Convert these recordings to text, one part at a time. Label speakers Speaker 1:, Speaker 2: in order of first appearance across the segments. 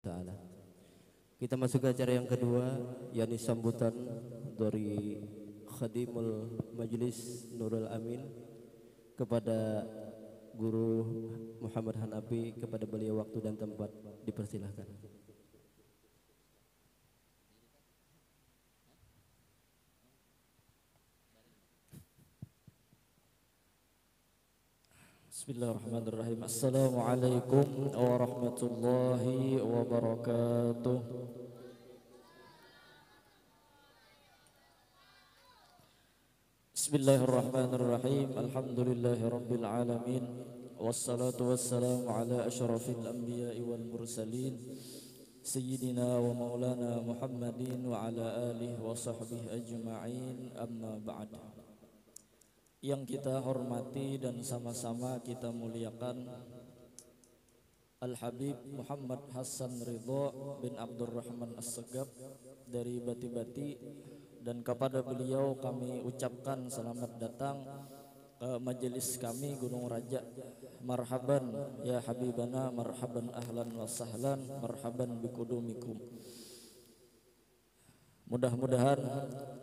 Speaker 1: taala. Kita masuk ke acara yang kedua, yakni sambutan dari Khadimul Majlis Nurul Amin kepada Guru Muhammad Hanafi. Kepada beliau waktu dan tempat dipersilahkan.
Speaker 2: Bismillahirrahmanirrahim. Assalamualaikum warahmatullahi wabarakatuh. Bismillahirrahmanirrahim. Alhamdulillahirabbil alamin. Wassalatu wassalamu ala asyrafil anbiya'i wal mursalin sayyidina wa maulana Muhammadin wa ala alihi wa sahbihi ajma'in. Amma ba'd. Yang kita hormati dan sama-sama kita muliakan Al-Habib Muhammad Hasan Ridha bin Abdurrahman As-Segaf dari Bati-Bati, dan kepada beliau kami ucapkan selamat datang ke majelis kami Gunung Raja. Marhaban ya habibana, marhaban ahlan wa sahlan, marhaban bikudumikum. Mudah-mudahan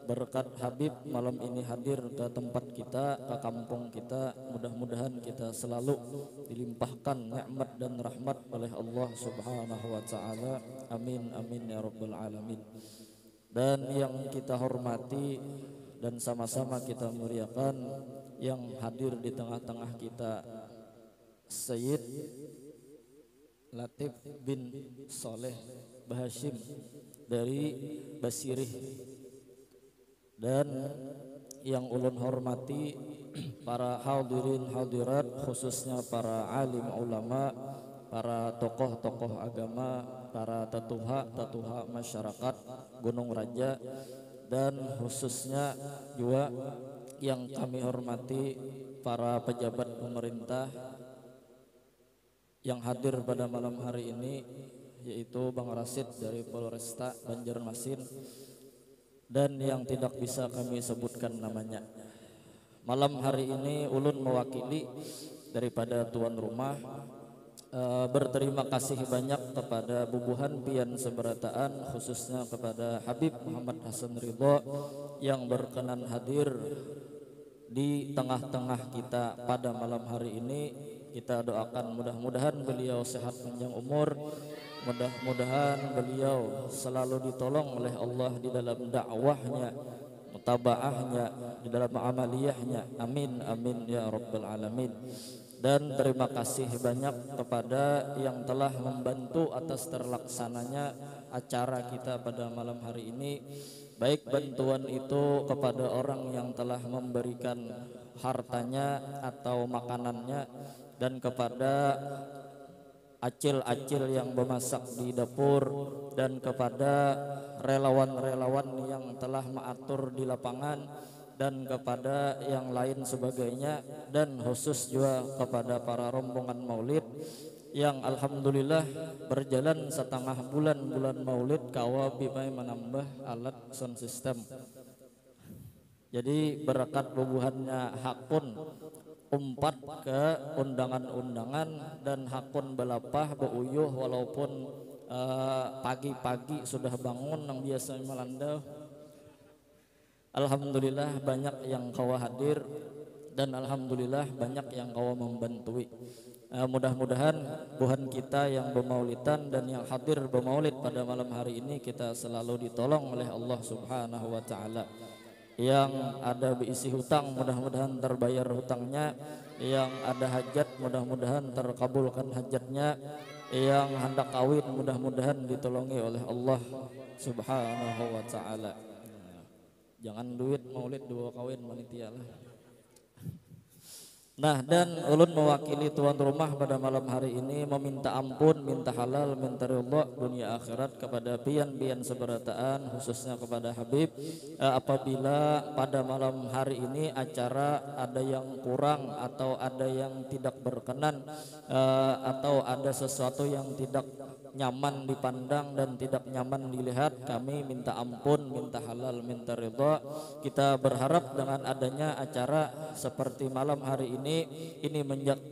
Speaker 2: berkat Habib malam ini hadir ke tempat kita, ke kampung kita. Mudah-mudahan kita selalu dilimpahkan nikmat dan rahmat oleh Allah Subhanahu wa taala. Amin amin ya rabbal alamin. Dan yang kita hormati dan sama-sama kita muliakan, yang hadir di tengah-tengah kita Sayyid Latif bin Soleh Bahashim dari Basirih, dan yang ulun hormati para hadirin hadirat, khususnya para alim ulama, para tokoh-tokoh agama, para tatuha masyarakat Gunung Raja, dan khususnya juga yang kami hormati para pejabat pemerintah yang hadir pada malam hari ini, yaitu Bang Rasid dari Polresta Banjarmasin, dan yang tidak bisa kami sebutkan namanya. Malam hari ini ulun mewakili daripada tuan rumah berterima kasih banyak kepada Bubuhan Pian Seberataan, khususnya kepada Habib Muhammad Hasan Ridha yang berkenan hadir di tengah-tengah kita pada malam hari ini. Kita doakan mudah-mudahan beliau sehat panjang umur, mudah-mudahan beliau selalu ditolong oleh Allah di dalam dakwahnya, mutabaahnya, di dalam amaliyahnya. Amin amin ya rabbal alamin. Dan terima kasih banyak kepada yang telah membantu atas terlaksananya acara kita pada malam hari ini, baik bantuan itu kepada orang yang telah memberikan hartanya atau makanannya, dan kepada acil-acil yang memasak di dapur, dan kepada relawan-relawan yang telah mengatur di lapangan, dan kepada yang lain sebagainya, dan khusus juga kepada para rombongan maulid yang alhamdulillah berjalan setengah bulan maulid kawa bimai menambah alat sound system. Jadi berkat bubuhannya hakun umpat ke undangan-undangan, dan hakun belapah beuyuh walaupun pagi-pagi sudah bangun yang biasa melanda. Alhamdulillah banyak yang kawa hadir, dan alhamdulillah banyak yang kawa membantui. Mudah-mudahan buhan kita yang bermaulidan dan yang hadir bermaulid pada malam hari ini, kita selalu ditolong oleh Allah Subhanahu wa taala. Yang ada berisi hutang, mudah-mudahan terbayar hutangnya. Yang ada hajat, mudah-mudahan terkabulkan hajatnya. Yang hendak kawin, mudah-mudahan ditolongi oleh Allah Subhanahu wa taala. Jangan duit maulid dua kawin panitia lah. Nah, dan ulun mewakili tuan rumah pada malam hari ini meminta ampun, minta halal, minta ridha dunia akhirat kepada pian-pian seberataan, khususnya kepada Habib, apabila pada malam hari ini acara ada yang kurang atau ada yang tidak berkenan, atau ada sesuatu yang tidak nyaman dipandang dan tidak nyaman dilihat, kami minta ampun, minta halal, minta ridha. Kita berharap dengan adanya acara seperti malam hari ini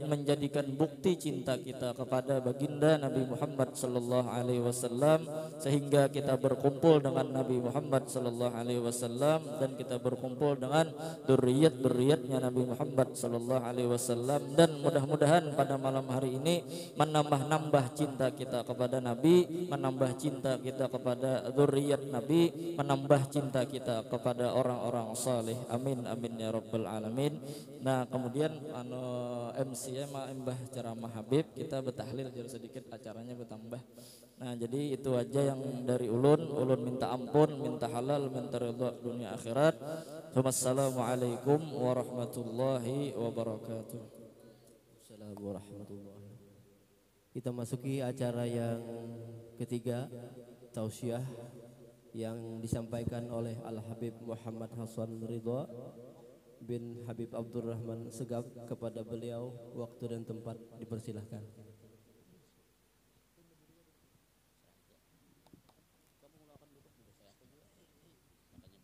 Speaker 2: menjadikan bukti cinta kita kepada baginda Nabi Muhammad sallallahu alaihi wasallam, sehingga kita berkumpul dengan Nabi Muhammad sallallahu alaihi wasallam dan kita berkumpul dengan dzurriyyat-dzurriyyatnya Nabi Muhammad sallallahu alaihi wasallam, dan mudah-mudahan pada malam hari ini menambah cinta kita kepada Nabi, menambah cinta kita kepada dzurriyyat Nabi, menambah cinta kita kepada orang-orang saleh. Amin amin ya rabbal alamin. Nah, kemudian MC Mbah ceramah Habib, kita betahlil jadi sedikit acaranya bertambah. Nah, jadi itu aja yang dari ulun minta ampun, minta halal, minta ridha dunia akhirat. Wassalamualaikum warahmatullahi wabarakatuh.
Speaker 1: Assalamualaikum warahmatullahi. Kita masuki acara yang ketiga, tausiah yang disampaikan oleh Al Habib Muhammad Hasan Ridha bin Habib Abdurrahman Segaf. Kepada beliau waktu dan tempat dipersilahkan.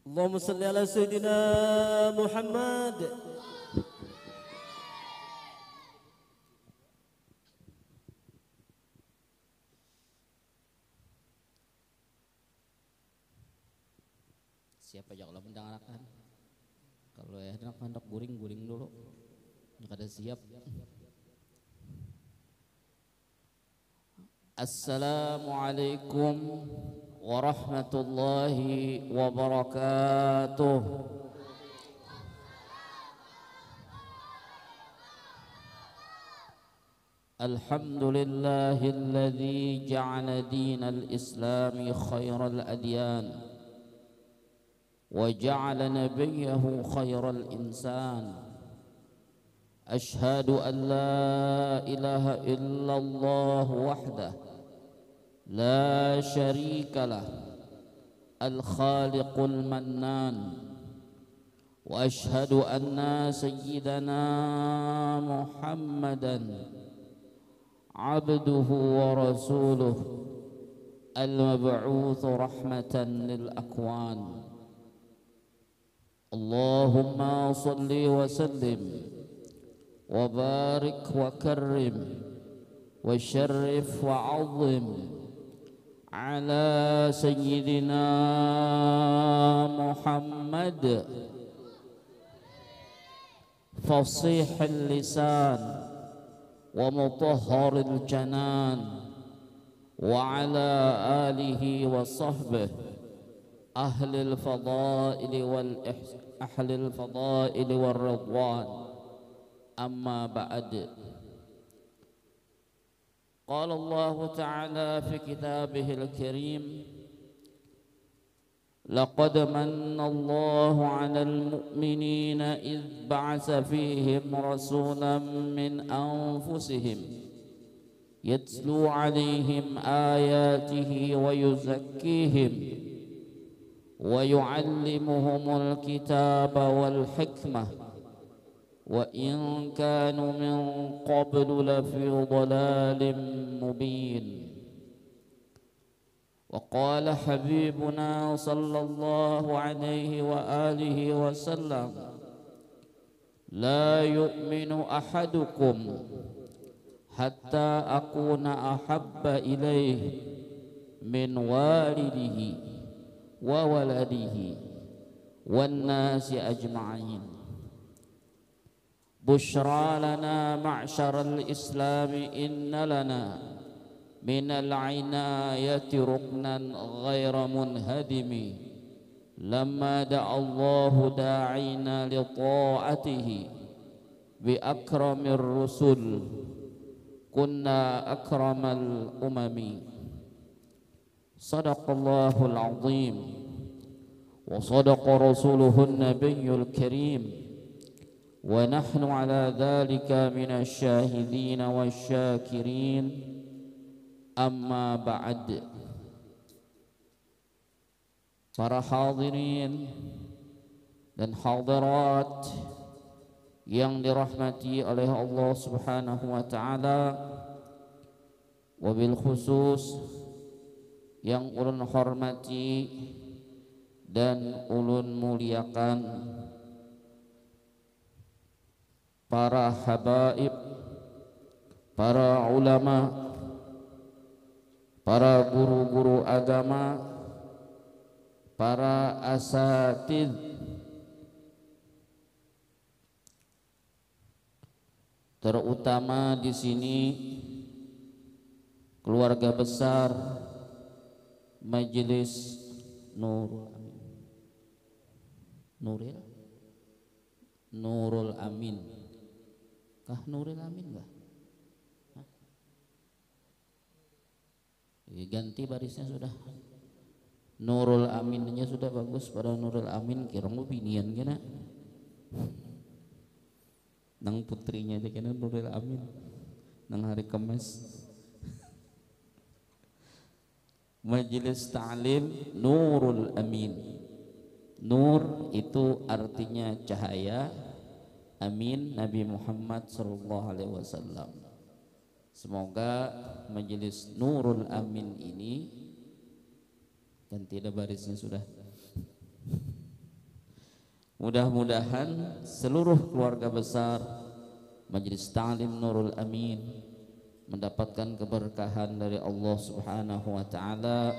Speaker 1: Allahumma salli ala sayyidina Muhammad.
Speaker 3: Siapa aja kalau mendengarkan, kalau ya hendak guring dulu, kada siap. Assalamualaikum warahmatullahi wabarakatuh. Alhamdulillahilladzi ja'ala dinal islami khairal adyan وجعل نبيه خير الإنسان. أشهد أن لا إله إلا الله وحده لا شريك له الخالق المنان. وأشهد أن سيدنا محمدا عبده ورسوله المبعوث رحمة للأكوان. اللهم صل وسلم وبارك وكرم وشرف وعظم على سيدنا محمد فصيح اللسان ومطهر الجنان وعلى آله وصحبه أهل الفضائل والرضوان. أما بعد، قال الله تعالى في كتابه الكريم: لقد من الله على المؤمنين إذ بعث فيهم رسولا من أنفسهم يتلو عليهم آياته ويزكيهم ويعلمهم الكتاب والحكمة وإن كانوا من قبل لفي ضلال مبين. وقال حبيبنا صلى الله عليه وآله وسلم: لا يؤمن أحدكم حتى أكون أحب إليه من والده وولده والناس أجمعين. بشرى لنا معشر الإسلام إن لنا من العناية ركنا غير منهدم. لما دعا الله داعينا لطاعته بأكرم الرسل كنا أكرم الأمم. صدق الله العظيم وصدق رسوله النبي الكريم ونحن على ذلك من الشاهدين والشاكرين. أما بعد. Para hadirin dan hadirat yang dirahmati oleh Allah Subhanahu wa taala, wabil khusus yang ulun hormati dan ulun muliakan para habaib, para ulama, para guru-guru agama, para asatid, terutama di sini keluarga besar Majelis Nurul Amin. Kah Nurul Amin enggak? Ganti barisnya sudah. Nurul Aminnya sudah bagus, pada Nurul Amin kira mau binian kena. Nang putrinya aja kena Nurul Amin. Nang hari Kamis. Majelis Ta'lim Nurul Amin. Nur itu artinya cahaya, Amin Nabi Muhammad sallallahu alaihi wasallam. Semoga Majelis Nurul Amin ini, dan tidak barisnya sudah, mudah-mudahan seluruh keluarga besar Majelis Ta'lim Nurul Amin mendapatkan keberkahan dari Allah Subhanahu wa taala,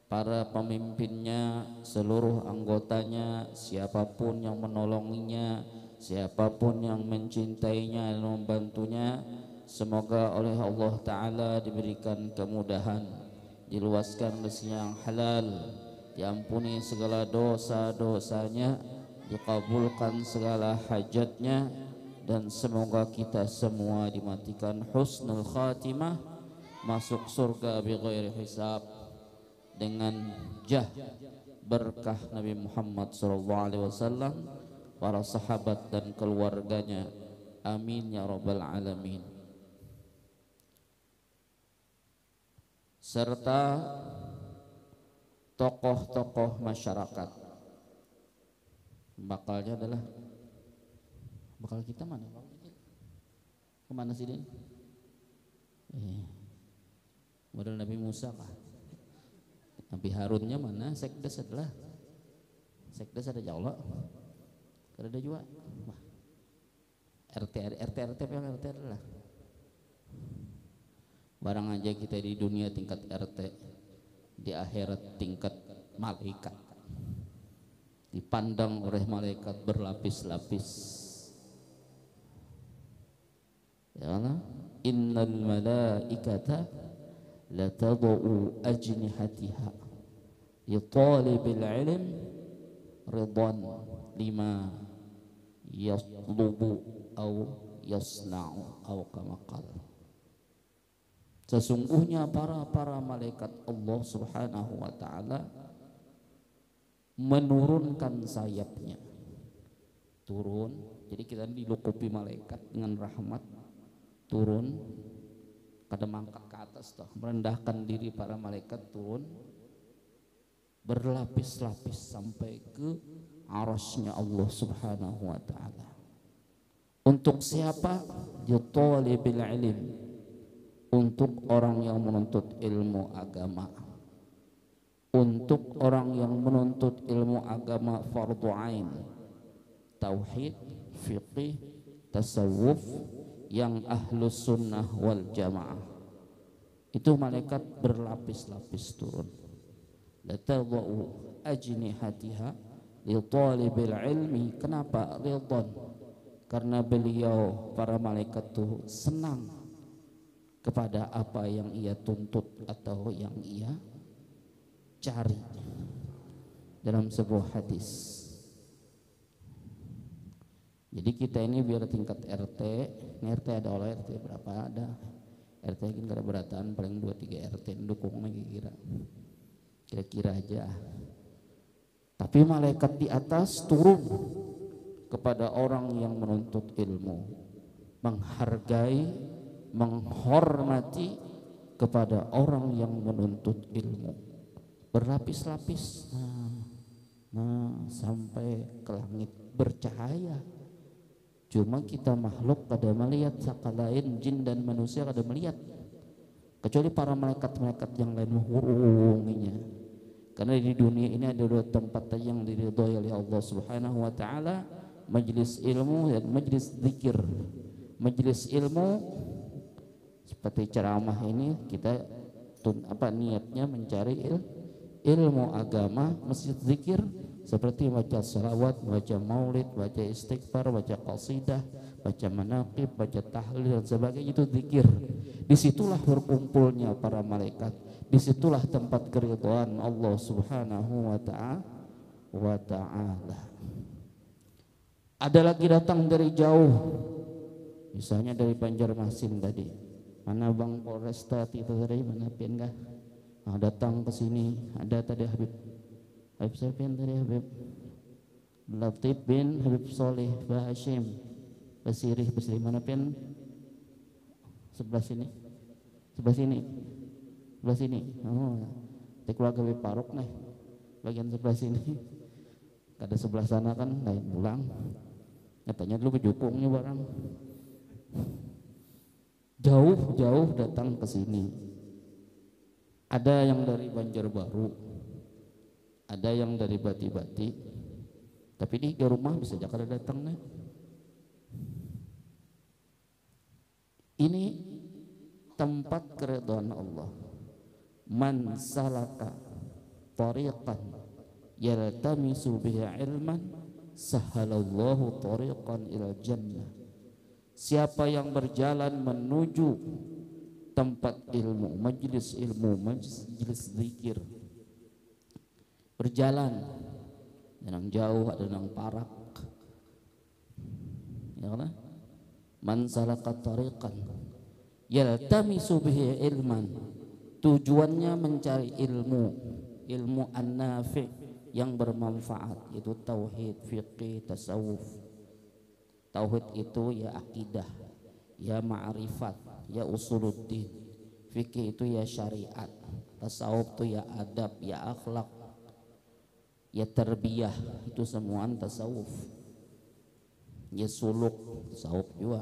Speaker 3: para pemimpinnya, seluruh anggotanya, siapapun yang menolonginya, siapapun yang mencintainya dan membantunya, semoga oleh Allah taala diberikan kemudahan, diluaskan rezeki yang halal, diampuni segala dosa-dosanya, dikabulkan segala hajatnya, dan semoga kita semua dimatikan husnul khatimah, masuk surga bighairi hisab dengan jah berkah Nabi Muhammad SAW, para sahabat dan keluarganya. Amin ya rabbal alamin. Serta tokoh-tokoh masyarakat. Bakalnya adalah bakal kita mana? Kemana sih Din? Model Nabi Musa kah? Nabi Harunnya mana? Sekdes adalah Sekdes ada Jawa. Ada juga. RT yang RT adalah barang aja kita di dunia tingkat RT, di akhirat tingkat malaikat, dipandang oleh malaikat berlapis-lapis. Ya Allah, innal malaikata latadau ajnihatiha li talibil ilm ridan lima yatlubu au yasna'u au kama qala. Sesungguhnya para malaikat Allah Subhanahu wa taala menurunkan sayapnya, turun. Jadi kita dilukupi malaikat dengan rahmat, turun, kadang mangkat ke atas toh, merendahkan diri para malaikat, turun berlapis-lapis sampai ke arasnya Allah Subhanahu wa taala. Untuk siapa? Yutalibil ilm, untuk orang yang menuntut ilmu agama. Untuk orang yang menuntut ilmu agama fardhu ain, tauhid, fiqih, tasawuf, yang ahlus sunnah wal jamaah. Itu malaikat berlapis-lapis turun. Latadau ajnihatiha li talibil ilmi. Kenapa? Ridwan. Karena beliau, para malaikat itu senang kepada apa yang ia tuntut atau yang ia cari. Dalam sebuah hadis, jadi kita ini biar tingkat RT, RT ada oleh RT berapa ada, RT kan kada berataan paling 2-3 RT mendukung lagi kira-kira aja. Tapi malaikat di atas turun kepada orang yang menuntut ilmu, menghargai, menghormati kepada orang yang menuntut ilmu, berlapis-lapis, sampai ke langit bercahaya. Cuma kita makhluk kada melihat, sekalain jin dan manusia kada melihat. kecuali para malaikat-malaikat yang lain menghubunginya. Karena di dunia ini ada dua tempat yang diridhoi oleh Allah Subhanahu wa taala, majelis ilmu dan majelis zikir. Majelis ilmu seperti ceramah ini kita niatnya mencari ilmu agama. Masjid zikir seperti baca salawat, baca maulid, baca istighfar, baca qasidah, baca manaqib, baca tahlil dan sebagainya, itu zikir. Disitulah berkumpulnya para malaikat, disitulah tempat keridhaan Allah Subhanahu wa ta'ala. Ada lagi datang dari jauh, misalnya dari Banjarmasin tadi. Mana Bang Polresta itu tadi, mana pindah? Datang ke sini. Ada tadi Habib siapa yang tadi? Habib Latif bin Habib Soleh Bahashim Basirih Basri, mana pin? Sebelah sini. Oh, di keluarga Habib Faruk nih, bagian sebelah sini. Ada sebelah sana kan lain pulang. Katanya dulu kejupungnya barang. Jauh-jauh datang ke sini. Ada yang dari Banjarbaru, ada yang dari Bati-Bati. Tapi di rumah bisa Jakarta datang nih. Ini tempat keridhaan Allah. Man salaka tariqan yaltamisu bihi ilman sahalallahu tariqan ila jannah. Siapa yang berjalan menuju tempat ilmu, majelis zikir, berjalan yang jauh, ada yang parak, ya kan? Man salaka tariqan yaltamisu bihi ilman, tujuannya mencari ilmu an-nafi' yang bermanfaat, itu tauhid, fiqih, tasawuf. Tauhid itu ya akidah, ya ma'rifat, ya usuluddin. Fikih itu ya syariat, tasawuf itu ya adab, ya akhlak, ya tarbiyah, itu semua tasawuf. Ya suluk, tasawuf juga.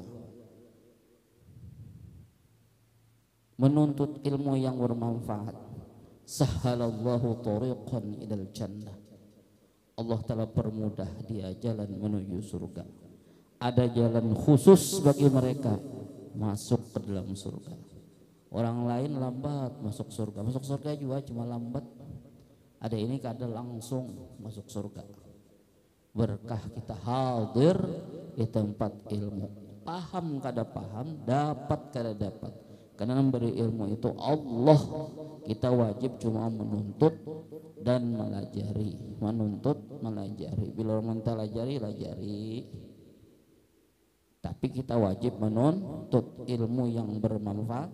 Speaker 3: Menuntut ilmu yang bermanfaat. Sahalallahu tariqan ilal jannah. Allah telah permudah dia jalan menuju surga. Ada jalan khusus bagi mereka masuk ke dalam surga. Orang lain lambat masuk surga. Masuk surga juga cuma lambat. Ada ini kada langsung masuk surga. Berkah kita hadir di tempat ilmu. Paham kada paham, dapat kada dapat. Karena memberi ilmu itu Allah. Kita wajib cuma menuntut dan melajari. Menuntut, melajari. Bila orang melajari, lajari. Tapi kita wajib menuntut ilmu yang bermanfaat.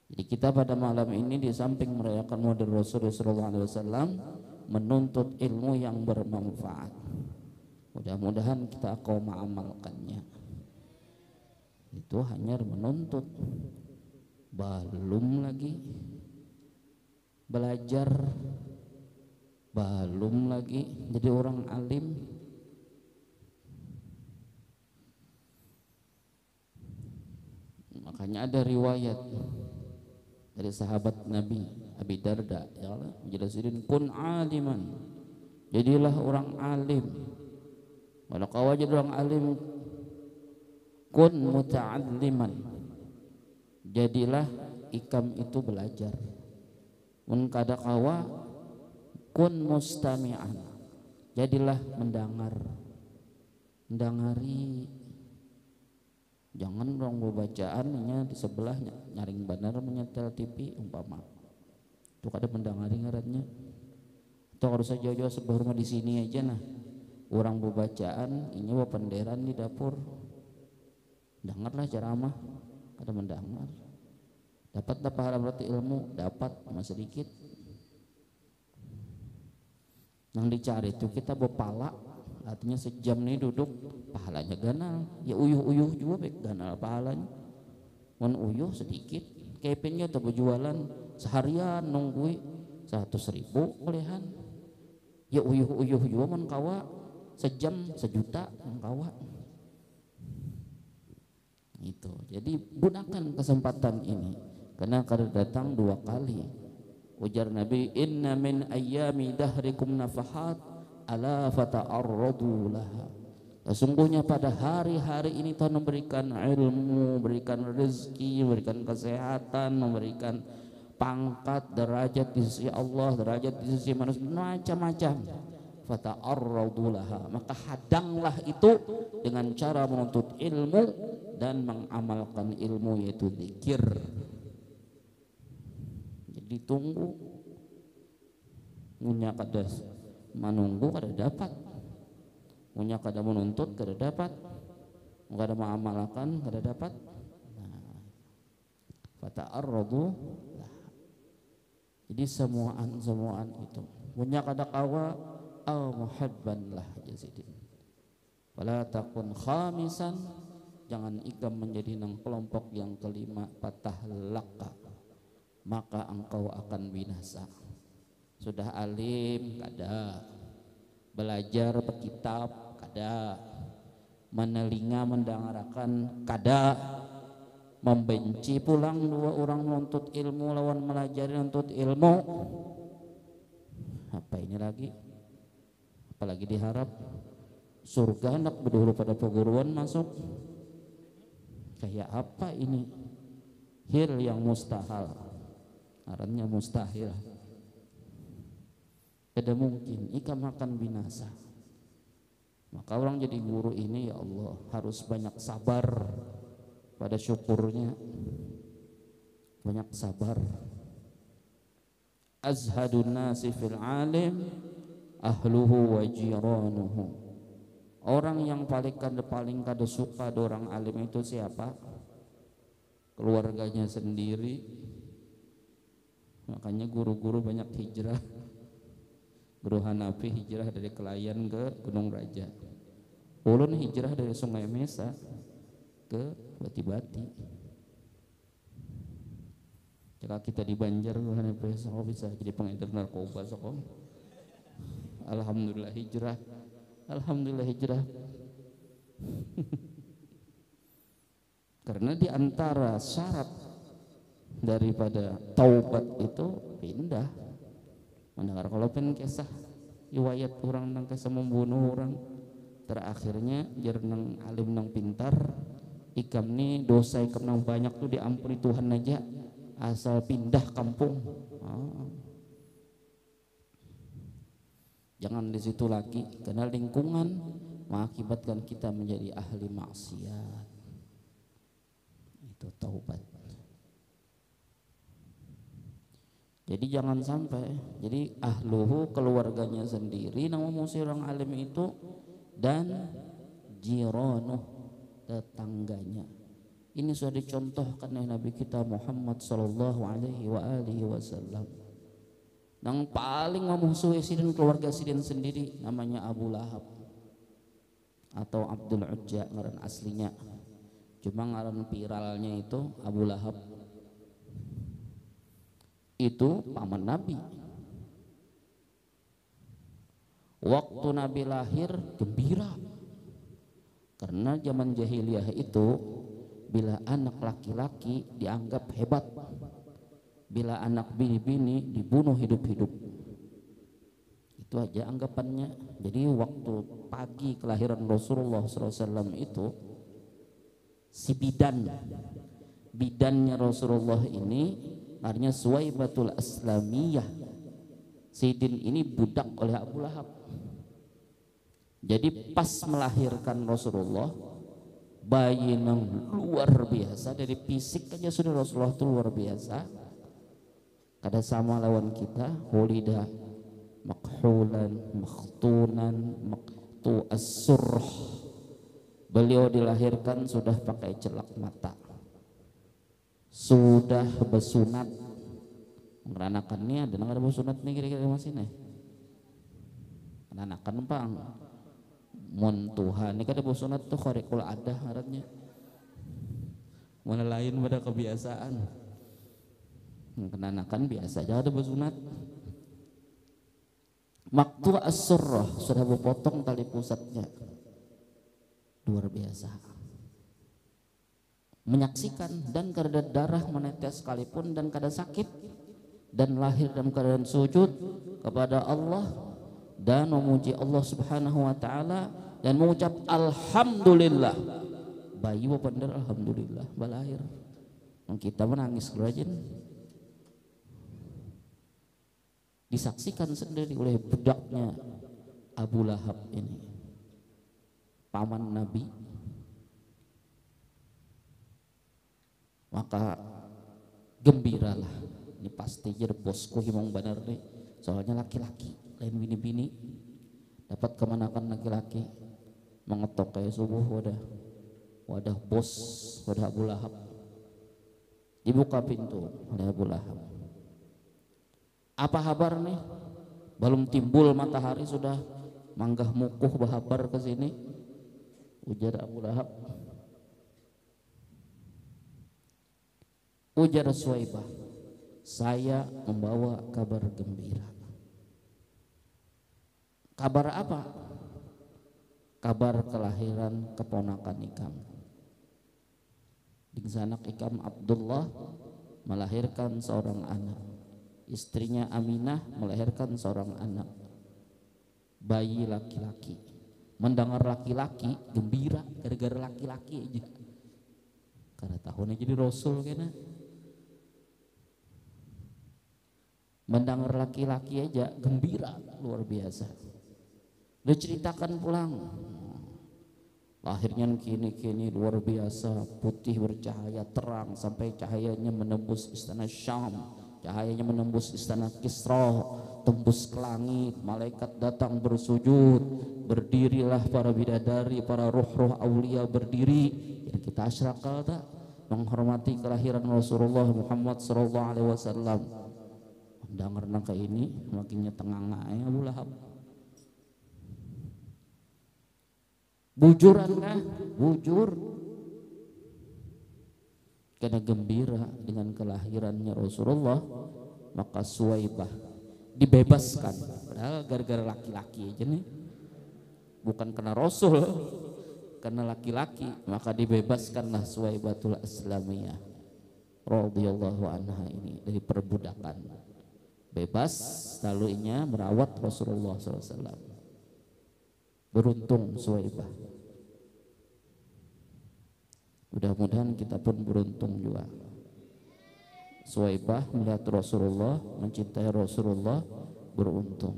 Speaker 3: Jadi kita pada malam ini di samping merayakan Maulid Rasulullah SAW, menuntut ilmu yang bermanfaat. Mudah-mudahan kita akan mengamalkannya. Itu hanya menuntut, belum lagi belajar, belum lagi jadi orang alim. Makanya ada riwayat dari sahabat Nabi Abi Darda, ya Allah, menjelaskan kun aliman, jadilah orang alim. Kalau kau jadi orang alim, kun muta'alliman, jadilah ikam itu belajar. Mun kada kawa, kun mustami'an, jadilah mendangari. Jangan dong bacaannya di sebelahnya nyaring benar menyetel TV umpama. Itu kada mendangari ngarannya. Atau harus saja jauh sebuah rumah di sini aja nah. Orang bacaan ini penderan di dapur. Dengarlah ceramah, kada mendengar. Dapat pahala berarti ilmu, dapat cuma sedikit. Yang dicari itu kita berpala. Artinya sejam nih duduk pahalanya ganal, ya uyuh-uyuh juga baik ganal pahalanya. Mun uyuh sedikit, kepingnya atau berjualan seharian nunggui 100.000 olehan. Ya uyuh-uyuh juga mun kawa sejam 1 juta mun kawa. Itu. Jadi gunakan kesempatan ini karena kada datang 2 kali. Ujar Nabi, inna min ayyami dahrikum nafahat ala fata'arradu laha. Sesungguhnya pada hari-hari ini Tuhan memberikan ilmu, memberikan rezeki, memberikan kesehatan, memberikan pangkat, derajat di sisi Allah, derajat di sisi manusia, macam-macam. Fata'arradu laha, maka hadanglah itu dengan cara menuntut ilmu dan mengamalkan ilmu, yaitu zikir. Jadi tunggu, munya kada menunggu kada dapat, munya kada menuntut kada dapat, kada mengamalkan kada dapat. Nah, fata'arradu laha. Jadi semuaan itu munya kada kawa au muhabban lah jazidin. Wala takun khamisan, jangan ikam menjadi nang kelompok yang kelima, patah laka, maka engkau akan binasa. Sudah alim kada, belajar berkitab kada, menelinga mendengarkan kada, membenci pulang 2 orang menuntut ilmu lawan melajari menuntut ilmu. Apa ini lagi? Apalagi diharap surga nak berdahulu pada perguruan masuk. Kayak apa ini? Hil yang mustahil, artinya mustahil. Tidak mungkin, ikam akan binasa. Maka orang jadi guru ini, ya Allah, harus banyak sabar pada syukurnya, banyak sabar. Azhadun nasi fil alim ahluhu wa jiranuhu. Orang yang paling kada suka orang alim itu siapa? Keluarganya sendiri. Makanya guru-guru banyak hijrah. Guru Hanafi hijrah dari Kelayan ke Gunung Raja. Ulun hijrah dari Sungai Mesa ke Bati-Bati. Jika kita di Banjar Guru Hanafi bisa jadi pengedar narkoba sokong. Alhamdulillah hijrah. Alhamdulillah hijrah. Karena di antara syarat daripada taubat itu pindah. Mendengar kalau pen kisah riwayat orang nang kisah membunuh orang, terakhirnya jar nang alim nang pintar, ikam ni dosa ikam nang banyak tuh diampuni Tuhan aja asal pindah kampung. Jangan di situ lagi, karena lingkungan mengakibatkan kita menjadi ahli maksiat. Itu taubat. Jadi jangan sampai, jadi ahluhu keluarganya sendiri nama musuh orang alim itu, dan jiranuh tetangganya. Ini sudah dicontohkan oleh Nabi kita Muhammad sallallahu alaihi wasallam. Yang paling memusuhi sidin keluarga sidin sendiri namanya Abu Lahab atau Abdul Ujja ngaran aslinya. Cuma ngaran viralnya itu Abu Lahab. Itu paman Nabi. Waktu Nabi lahir gembira. Karena zaman jahiliyah itu bila anak laki-laki dianggap hebat, bila anak bini-bini dibunuh hidup-hidup. Itu aja anggapannya. Jadi waktu pagi kelahiran Rasulullah SAW itu, si bidannya Rasulullah ini artinya Suwaibatul Aslamiyah, Sidin ini budak oleh Abu Lahab. Jadi pas melahirkan Rasulullah, bayi yang luar biasa, dari fisik aja sudah Rasulullah itu luar biasa. Kada sama lawan kita, hulida makhulan makhtunan maktu as-surh. Beliau dilahirkan sudah pakai celak mata, sudah bersunat. Ngeranakannya ada nggak ada bersunat nih kira-kira masih nih? Ngeranakan bang, mun Tuhan ini kada bersunat tuh khariqul adah ngarannya. Mana lain pada kebiasaan. Kenanakan biasa aja ada bersunat. Maktu as-surrah sudah berpotong tali pusatnya, luar biasa. menyaksikan dan kada darah menetes sekalipun dan kada sakit, dan lahir dalam keadaan sujud kepada Allah dan memuji Allah Subhanahu wa taala dan mengucap alhamdulillah. Bayi bener alhamdulillah balahir. Kita menangis rajin. Disaksikan sendiri oleh budaknya Abu Lahab ini, paman Nabi. Maka gembiralah, ini pasti jer bosku himong bener nih, soalnya laki-laki lain bini-bini dapat kemenakan laki-laki mengetok kayak subuh wadah bos, wadah Abu Lahab. Dibuka pintu oleh Abu Lahab. Apa kabar nih? Belum timbul matahari sudah manggah mukuh bahabar ke sini. Ujar Abu Lahab. Ujar Suwaibah, saya membawa kabar gembira. Kabar apa? Kabar kelahiran keponakan ikam. Di sanak ikam Abdullah melahirkan seorang anak. Istrinya Aminah melahirkan seorang anak. Bayi laki-laki. Mendengar laki-laki gembira gara-gara laki-laki aja. Karena tahunnya jadi rasul kena. Mendengar laki-laki aja gembira luar biasa. Dia ceritakan pulang, lahirnya kini luar biasa, putih bercahaya terang sampai cahayanya menembus istana Syam, cahayanya menembus istana Kisra, tembus ke langit, malaikat datang bersujud, berdirilah para bidadari, para roh-roh aulia berdiri. Dan kita asyrakal tak menghormati kelahiran Rasulullah Muhammad sallallahu alaihi wasallam. Dengar nangka ini makinnya tengah Abu Lahab. Bujuran kah? Bujur. Karena gembira dengan kelahirannya Rasulullah, maka Suwaibah dibebaskan. Padahal gara-gara laki-laki aja nih. Bukan karena Rasul, karena laki-laki, maka dibebaskanlah Suwaibatul Islamiyah radhiyallahu anha ini dari perbudakan. Bebas selalunya merawat Rasulullah SAW. Beruntung Suwaibah. Mudah-mudahan kita pun beruntung juga. Suwaibah melihat Rasulullah, mencintai Rasulullah, beruntung.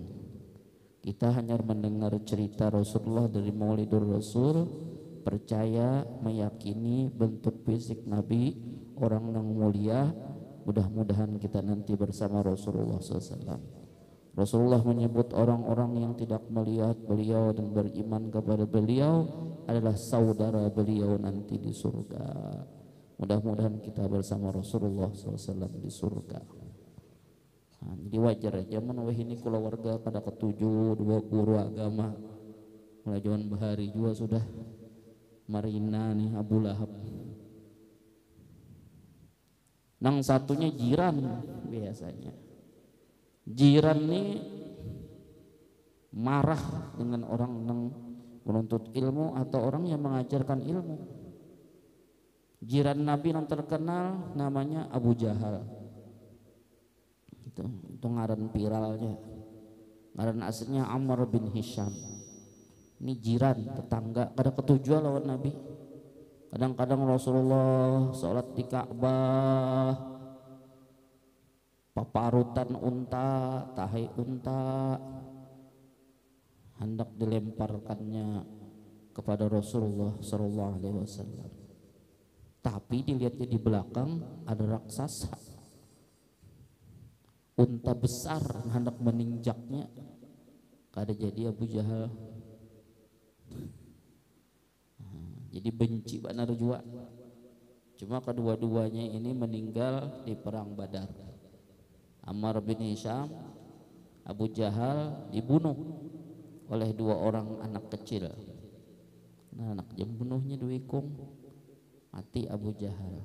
Speaker 3: Kita hanya mendengar cerita Rasulullah dari Maulidur Rasul, percaya, meyakini bentuk fisik Nabi, orang yang mulia. Mudah-mudahan kita nanti bersama Rasulullah SAW. Rasulullah menyebut orang-orang yang tidak melihat beliau dan beriman kepada beliau adalah saudara beliau nanti di surga. Mudah-mudahan kita bersama Rasulullah SAW di surga. Nah, jadi wajar aja menawah ini keluarga pada ketujuh, dua guru agama. Mulai zaman bahari juga sudah marina nih Abu Lahab. Nang satunya jiran biasanya. Jiran nih marah dengan orang yang menuntut ilmu atau orang yang mengajarkan ilmu. Jiran Nabi yang terkenal namanya Abu Jahal. Itu ngaran viralnya. Ngaran aslinya Amr bin Hisham. Ini jiran tetangga, kada ketujuan lawan Nabi. Kadang-kadang Rasulullah sholat di Ka'bah, paparutan unta, tahi unta, hendak dilemparkannya kepada Rasulullah SAW. Tapi dilihatnya di belakang ada raksasa, unta besar hendak meninjaknya. Kada jadi Abu Jahal. Jadi benci benar juga. Cuma kedua-duanya ini meninggal di perang Badar. Ammar bin Hisham, Abu Jahal dibunuh oleh dua orang anak kecil. Nah, anak jam bunuhnya duikung, mati Abu Jahal.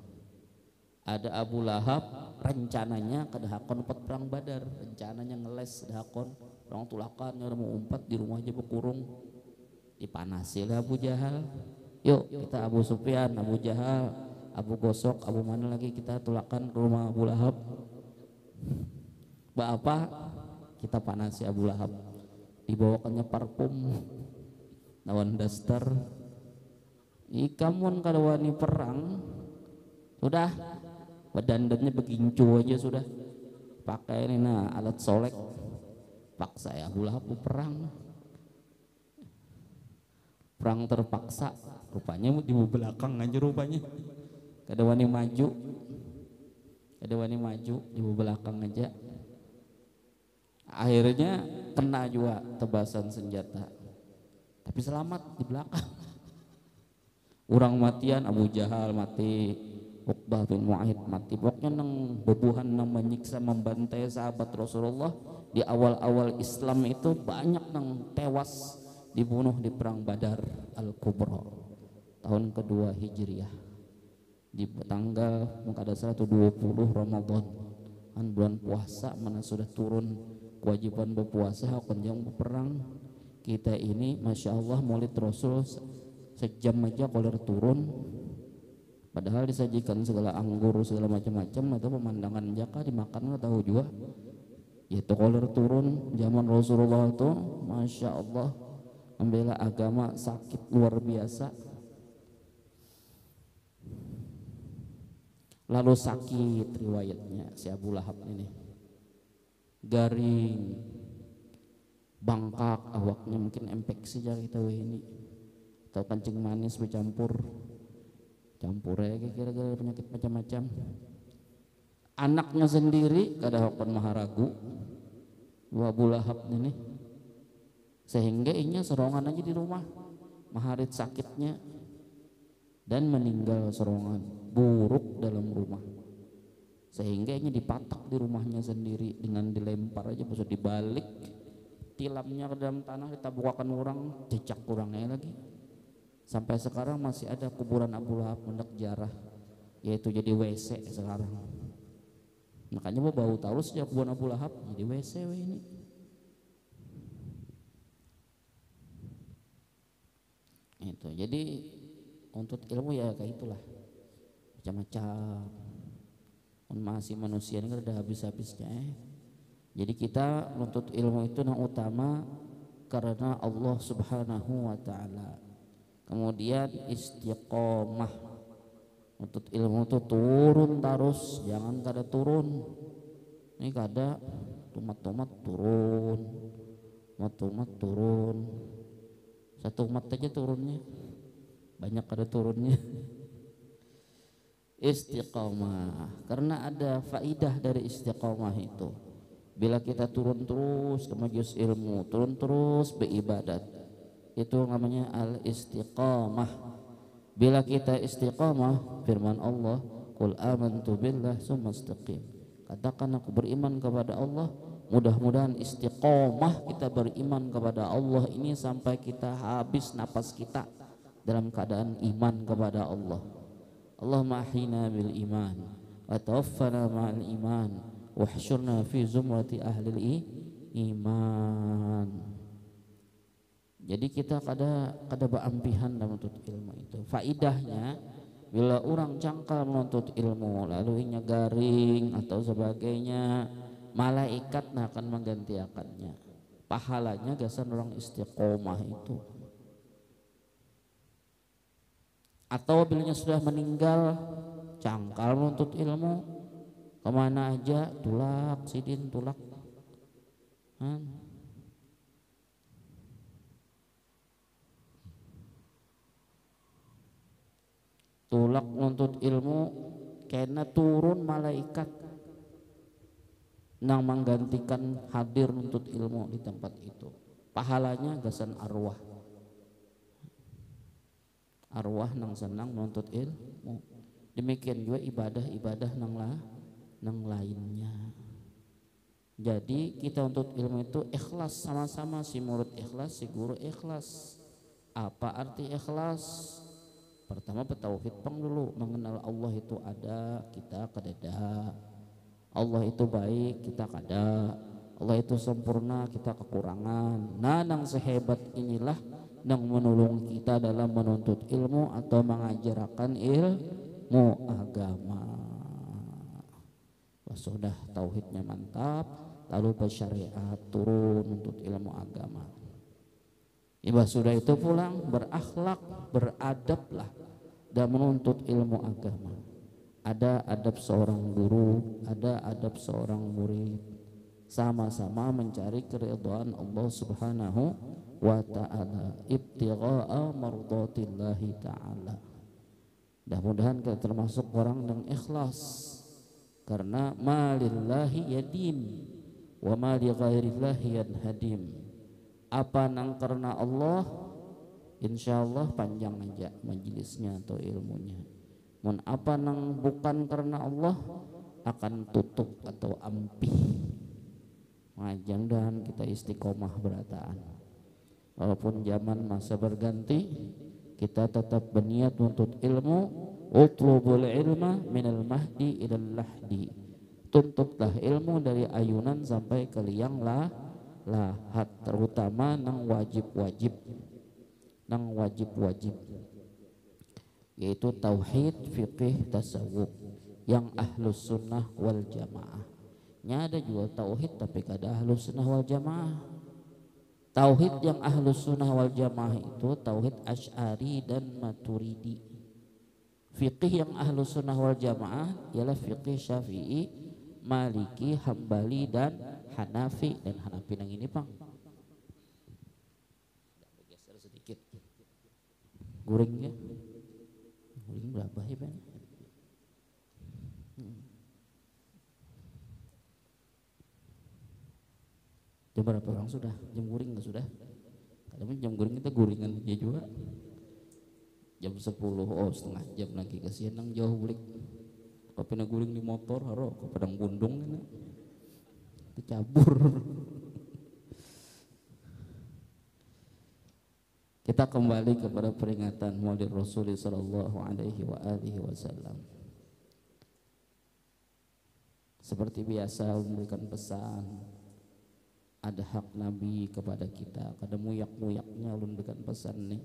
Speaker 3: Ada Abu Lahab, rencananya kedahakon empat perang Badar, rencananya ngeles dahakon, orang tulakan orang mau umpat di rumahnya berkurung, dipanasi oleh Abu Jahal. Yuk kita Abu Sufyan, Abu Jahal, Abu Gosok, Abu mana lagi kita tulakan ke rumah Abu Lahab. Apa kita panasi Abu Lahab, dibawakannya parfum lawan daster. Ikamun kada wani perang sudah badandannya begincu aja sudah pakai ini nah alat solek paksa ya Abu Lahab perang terpaksa rupanya di belakang aja rupanya kada wani maju di belakang aja akhirnya kena juga tebasan senjata tapi selamat di belakang. Urang matian Abu Jahal mati, Uqbah bin Mu'aid mati. Pokoknya nang bebuhan nang menyiksa membantai sahabat Rasulullah di awal-awal Islam itu banyak nang tewas dibunuh di perang Badar Al-Kubra tahun kedua Hijriah di tanggal mungkin ada 120 Ramadan kan bulan puasa mana sudah turun kewajiban berpuasa konjang berperang kita ini Masya Allah maulid Rasul sejam aja koler turun padahal disajikan segala anggur segala macam-macam atau pemandangan jaka dimakan nggak tahu juga itu koler turun zaman Rasulullah itu Masya Allah membela agama sakit luar biasa lalu sakit riwayatnya si Abu Lahab ini garing bangkak awaknya mungkin infeksi jadi kita ini atau kencing manis bercampur ya kira-kira penyakit macam-macam anaknya sendiri kada hokon maharagu Abu Lahab ini sehingga inya serongan aja di rumah maharit sakitnya dan meninggal serongan buruk dalam rumah sehingga inya dipatak di rumahnya sendiri dengan dilempar aja bisa dibalik tilamnya ke dalam tanah ditabukakan orang cecak kurangnya lagi sampai sekarang masih ada kuburan Abu Lahab mendak jarah yaitu jadi WC sekarang makanya bau terus ya kuburan Abu Lahab jadi WC ini itu jadi untuk ilmu ya kayak itulah macam-macam masih manusia ini kan udah habis-habisnya jadi kita menuntut ilmu itu yang utama karena Allah Subhanahu wa ta'ala. Kemudian istiqomah untuk ilmu itu turun terus jangan kada turun ini kada tomat turun satu umat aja turunnya banyak kada turunnya istiqomah karena ada faidah dari istiqomah itu bila kita turun terus ke majelis ilmu turun terus beribadat itu namanya al-istiqamah. Bila kita istiqamah firman Allah qul amantu billah tsumma istaqim katakan aku beriman kepada Allah mudah-mudahan istiqamah kita beriman kepada Allah ini sampai kita habis napas kita dalam keadaan iman kepada Allah. Allahumma ahyina bil iman wa tawaffana ma'al iman wahsyurna fi zumrati ahlil iman. Jadi kita kada beampihan dalam menuntut ilmu itu. Faidahnya bila orang cangkal menuntut ilmu lalu inya garing atau sebagainya, malaikat akan menggantikannya. Pahalanya gasan orang istiqomah itu. Atau bilanya sudah meninggal cangkal menuntut ilmu kemana aja tulak sidin tulak. Tulak nuntut ilmu karena turun malaikat nang menggantikan hadir nuntut ilmu di tempat itu pahalanya gasan arwah nang senang menuntut ilmu demikian juga ibadah nang lainnya jadi kita untuk ilmu itu ikhlas sama-sama si murid ikhlas si guru ikhlas apa arti ikhlas pertama bertauhid dulu mengenal Allah itu ada kita kadada Allah itu baik kita kada Allah itu sempurna kita kekurangan nang sehebat inilah nang menolong kita dalam menuntut ilmu atau mengajarkan agama. Pas sudah tauhidnya mantap, lalu bersyariat turun untuk ilmu agama. Ibah sudah itu pulang berakhlak, beradablah dan menuntut ilmu agama. Ada adab seorang guru, ada adab seorang murid. Sama-sama mencari keridhaan Allah Subhanahu wa ta'ala, ibtigha'a mardatillahi ta'ala. Mudah-mudahan kita termasuk orang yang ikhlas, karena malillahi yadim wa ma li ghairillahi yanhadim. Apa nang karena Allah, insyaallah panjang aja majelisnya atau ilmunya. Mun apa nang bukan karena Allah akan tutup atau ampih. Majang dan kita istiqomah berataan. Walaupun zaman masa berganti, kita tetap berniat untuk ilmu. Utlubul ilma minal mahdi ilal lahdi. Tuntutlah ilmu dari ayunan sampai ke liang lahat, terutama nang wajib-wajib, yaitu tauhid, fiqih, tasawuf yang ahlus sunnah wal jamaah. Nya ada juga tauhid tapi kada ahlus sunnah wal jamaah. Tauhid yang ahlus sunnah wal jamaah itu tauhid Asy'ari dan Maturidi. Fiqih yang ahlus sunnah wal jamaah ialah fiqih Syafi'i, Maliki, Hambali dan Hanafi. Dan Hanafi yang ini Bang, geser sedikit guringnya, guring berapa ya Bang? Jam berapa orang sudah? Jam guring nggak sudah? Kadang jam guring kita guringan aja juga. Jam 10, oh setengah jam lagi kasihan nang jauh bulik. Kapena guring di motor haro ke Padang Bundung ini. Dicabur. Kita kembali kepada peringatan Maulid Rasul sallallahu alaihi wasallam. Seperti biasa memberikan pesan. Ada hak Nabi kepada kita, kada muyak-muyaknya ulun berikan pesan nih.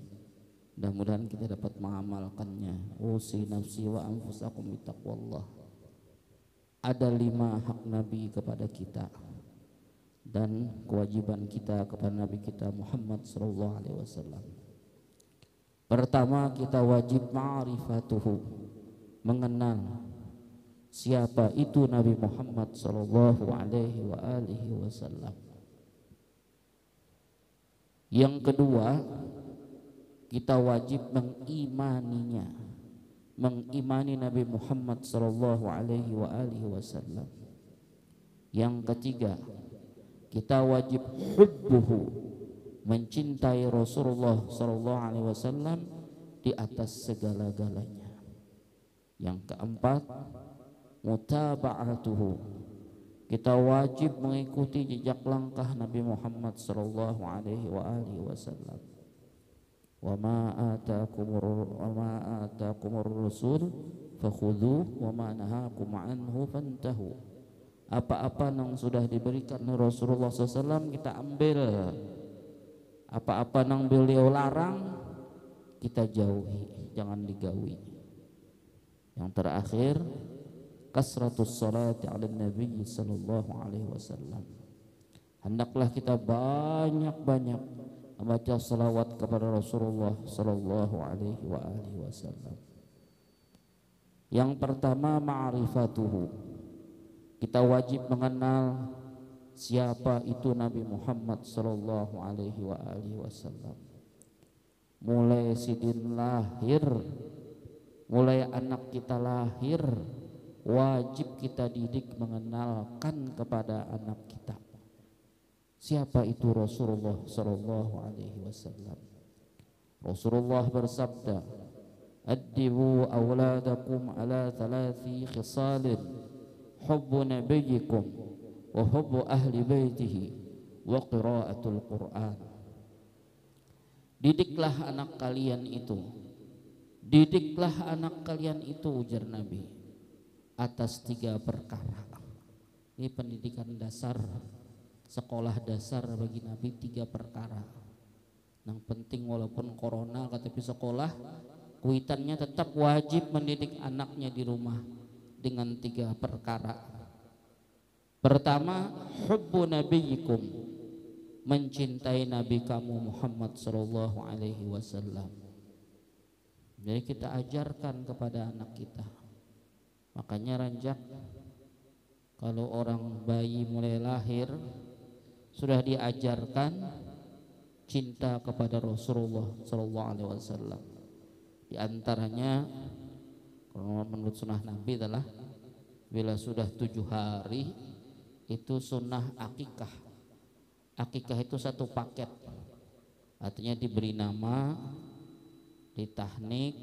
Speaker 3: Mudah-mudahan kita dapat mengamalkannya. Usi nafsi wa anfusakum bittaqwallah. Ada 5 hak Nabi kepada kita dan kewajiban kita kepada Nabi kita Muhammad sallallahu alaihi wasallam. Pertama, kita wajib ma'rifatuhu, mengenal siapa itu Nabi Muhammad sallallahu alaihi wasallam. Yang kedua, kita wajib mengimaninya, mengimani Nabi Muhammad sallallahu alaihi wasallam. Yang ketiga, kita wajib hubbuhu, mencintai Rasulullah sallallahu alaihi wasallam di atas segala-galanya. Yang keempat, mutaba'atuhu, kita wajib mengikuti jejak langkah Nabi Muhammad sallallahu alaihi wasallam. Wa ma atakumur rasul fakhudhuhu wa ma nahakum anhu fantahu. Apa-apa yang sudah diberikan Rasulullah SAW kita ambil. Apa-apa yang beliau larang kita jauhi, jangan digawi. Yang terakhir, kasratus salati ala nabi sallallahu alaihi wasallam. Hendaklah kita banyak-banyak membaca salawat kepada Rasulullah sallallahu alaihi wasallam. Yang pertama, ma'rifatuhu, kita wajib mengenal siapa itu Nabi Muhammad sallallahu alaihi wasallam. Mulai sidin lahir, mulai anak kita lahir, wajib kita didik mengenalkan kepada anak kita siapa itu Rasulullah sallallahu alaihi wasallam. Rasulullah bersabda, "Addibu awladakum ala 3 khisalin, hubbu nabiyyikum wa hubbu ahli baitihi wa qiraatul Qur'an." Didiklah anak kalian itu, didiklah anak kalian itu, ujar Nabi, atas 3 perkara. Ini pendidikan dasar, sekolah dasar bagi Nabi, 3 perkara. Yang penting walaupun corona tapi sekolah Kuitannya tetap wajib mendidik anaknya di rumah dengan 3 perkara. Pertama, hubbu nabiyikum, mencintai nabi kamu Muhammad sallallahu alaihi wasallam. Jadi kita ajarkan kepada anak kita. Makanya Ranjak, kalau orang bayi mulai lahir sudah diajarkan cinta kepada Rasulullah sallallahu alaihi wasallam. Di antaranya kalau menurut sunnah Nabi adalah bila sudah 7 hari itu sunnah akikah. Akikah itu 1 paket, artinya diberi nama, ditahnik,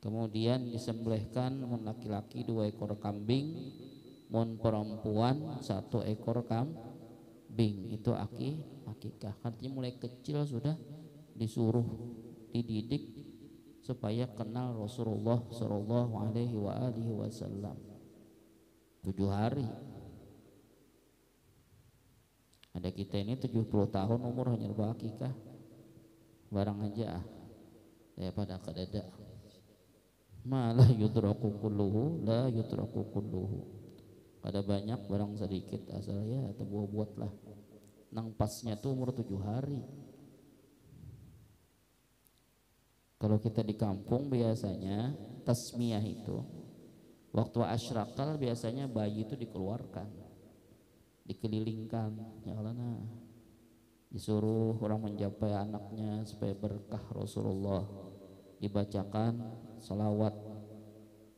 Speaker 3: kemudian disembelihkan mun laki-laki 2 ekor kambing, mun perempuan 1 ekor kambing. Itu akikah. Artinya mulai kecil sudah disuruh dididik supaya kenal Rasulullah sallallahu alaihi wasallam. 7 hari. Ada kita ini 70 tahun umur hanya berakikah. Barang aja daripada kadada. Malah yudraku kulluhu la yudraku kulluhu. Ada banyak barang sedikit asal ya atau buat-buatlah. Nang pasnya tuh umur 7 hari. Kalau kita di kampung biasanya tasmiyah itu waktu asyraqal biasanya bayi itu dikeluarkan, dikelilingkan, ya Allah, disuruh orang menjapai anaknya supaya berkah Rasulullah, dibacakan salawat.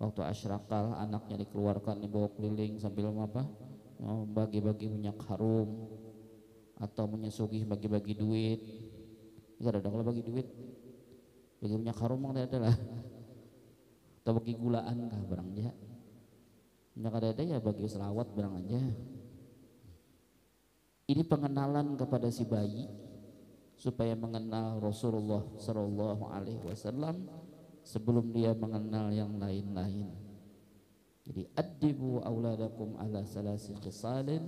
Speaker 3: Waktu asyraqal anaknya dikeluarkan, dibawa keliling sambil apa? Bagi-bagi minyak harum atau menyusugi bagi-bagi duit. Enggak ada kalau bagi duit. Bagi minyak harum tidak ada lah, atau bagi gulaan kah barang aja. Minyak ada ya bagi selawat barang aja. Ini pengenalan kepada si bayi supaya mengenal Rasulullah sallallahu alaihi wasallam sebelum dia mengenal yang lain-lain. Jadi addibu auladakum ala salasi khisalin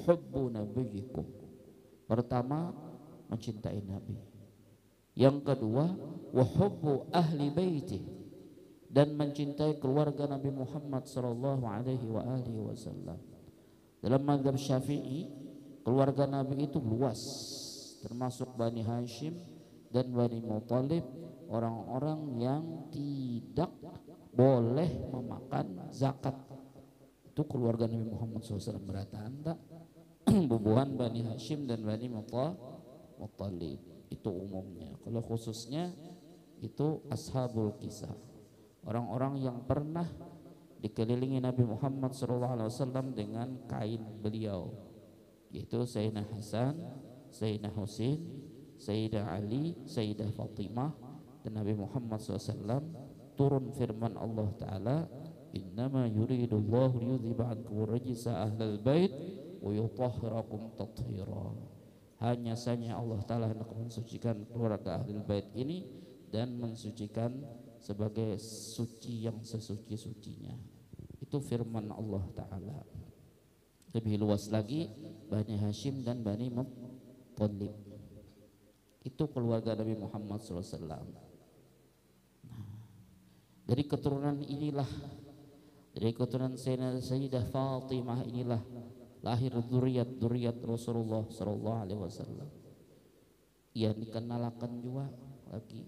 Speaker 3: hubbu nabiyikum. Pertama, mencintai Nabi. Yang kedua, wa hubbu ahli baiti, dan mencintai keluarga Nabi Muhammad sallallahu alaihi wasallam. Dalam mazhab Syafi'i, keluarga Nabi itu luas, termasuk Bani Hashim dan Bani Muthalib, orang-orang yang tidak boleh memakan zakat. Itu keluarga Nabi Muhammad SAW beratan tak? Bubuhan Bani Hashim dan Bani Muthalib itu umumnya. Kalau khususnya itu ashabul kisah, orang-orang yang pernah dikelilingi Nabi Muhammad SAW dengan kain beliau, yaitu Sayyidina Hasan, Sayyidina Husain, Sayyidah Ali, Sayyidah Fatimah. Dan Nabi Muhammad SAW turun firman Allah Ta'ala, innama yuridullahu liyudhiba ankum rajisa ahlal bait wa yutahhirakum tathira. Hanya saja Allah Ta'ala hendak mensucikan keluarga ahlul bait ini dan mensucikan sebagai suci yang sesuci-sucinya. Itu firman Allah Ta'ala. Lebih luas lagi Bani Hashim dan Bani Muthalib, itu keluarga Nabi Muhammad SAW. Dari keturunan inilah, dari keturunan Sayyidah Fatimah inilah lahir dzurriyyat Rasulullah sallallahu alaihi wasallam. Ia dikenalakan juga lagi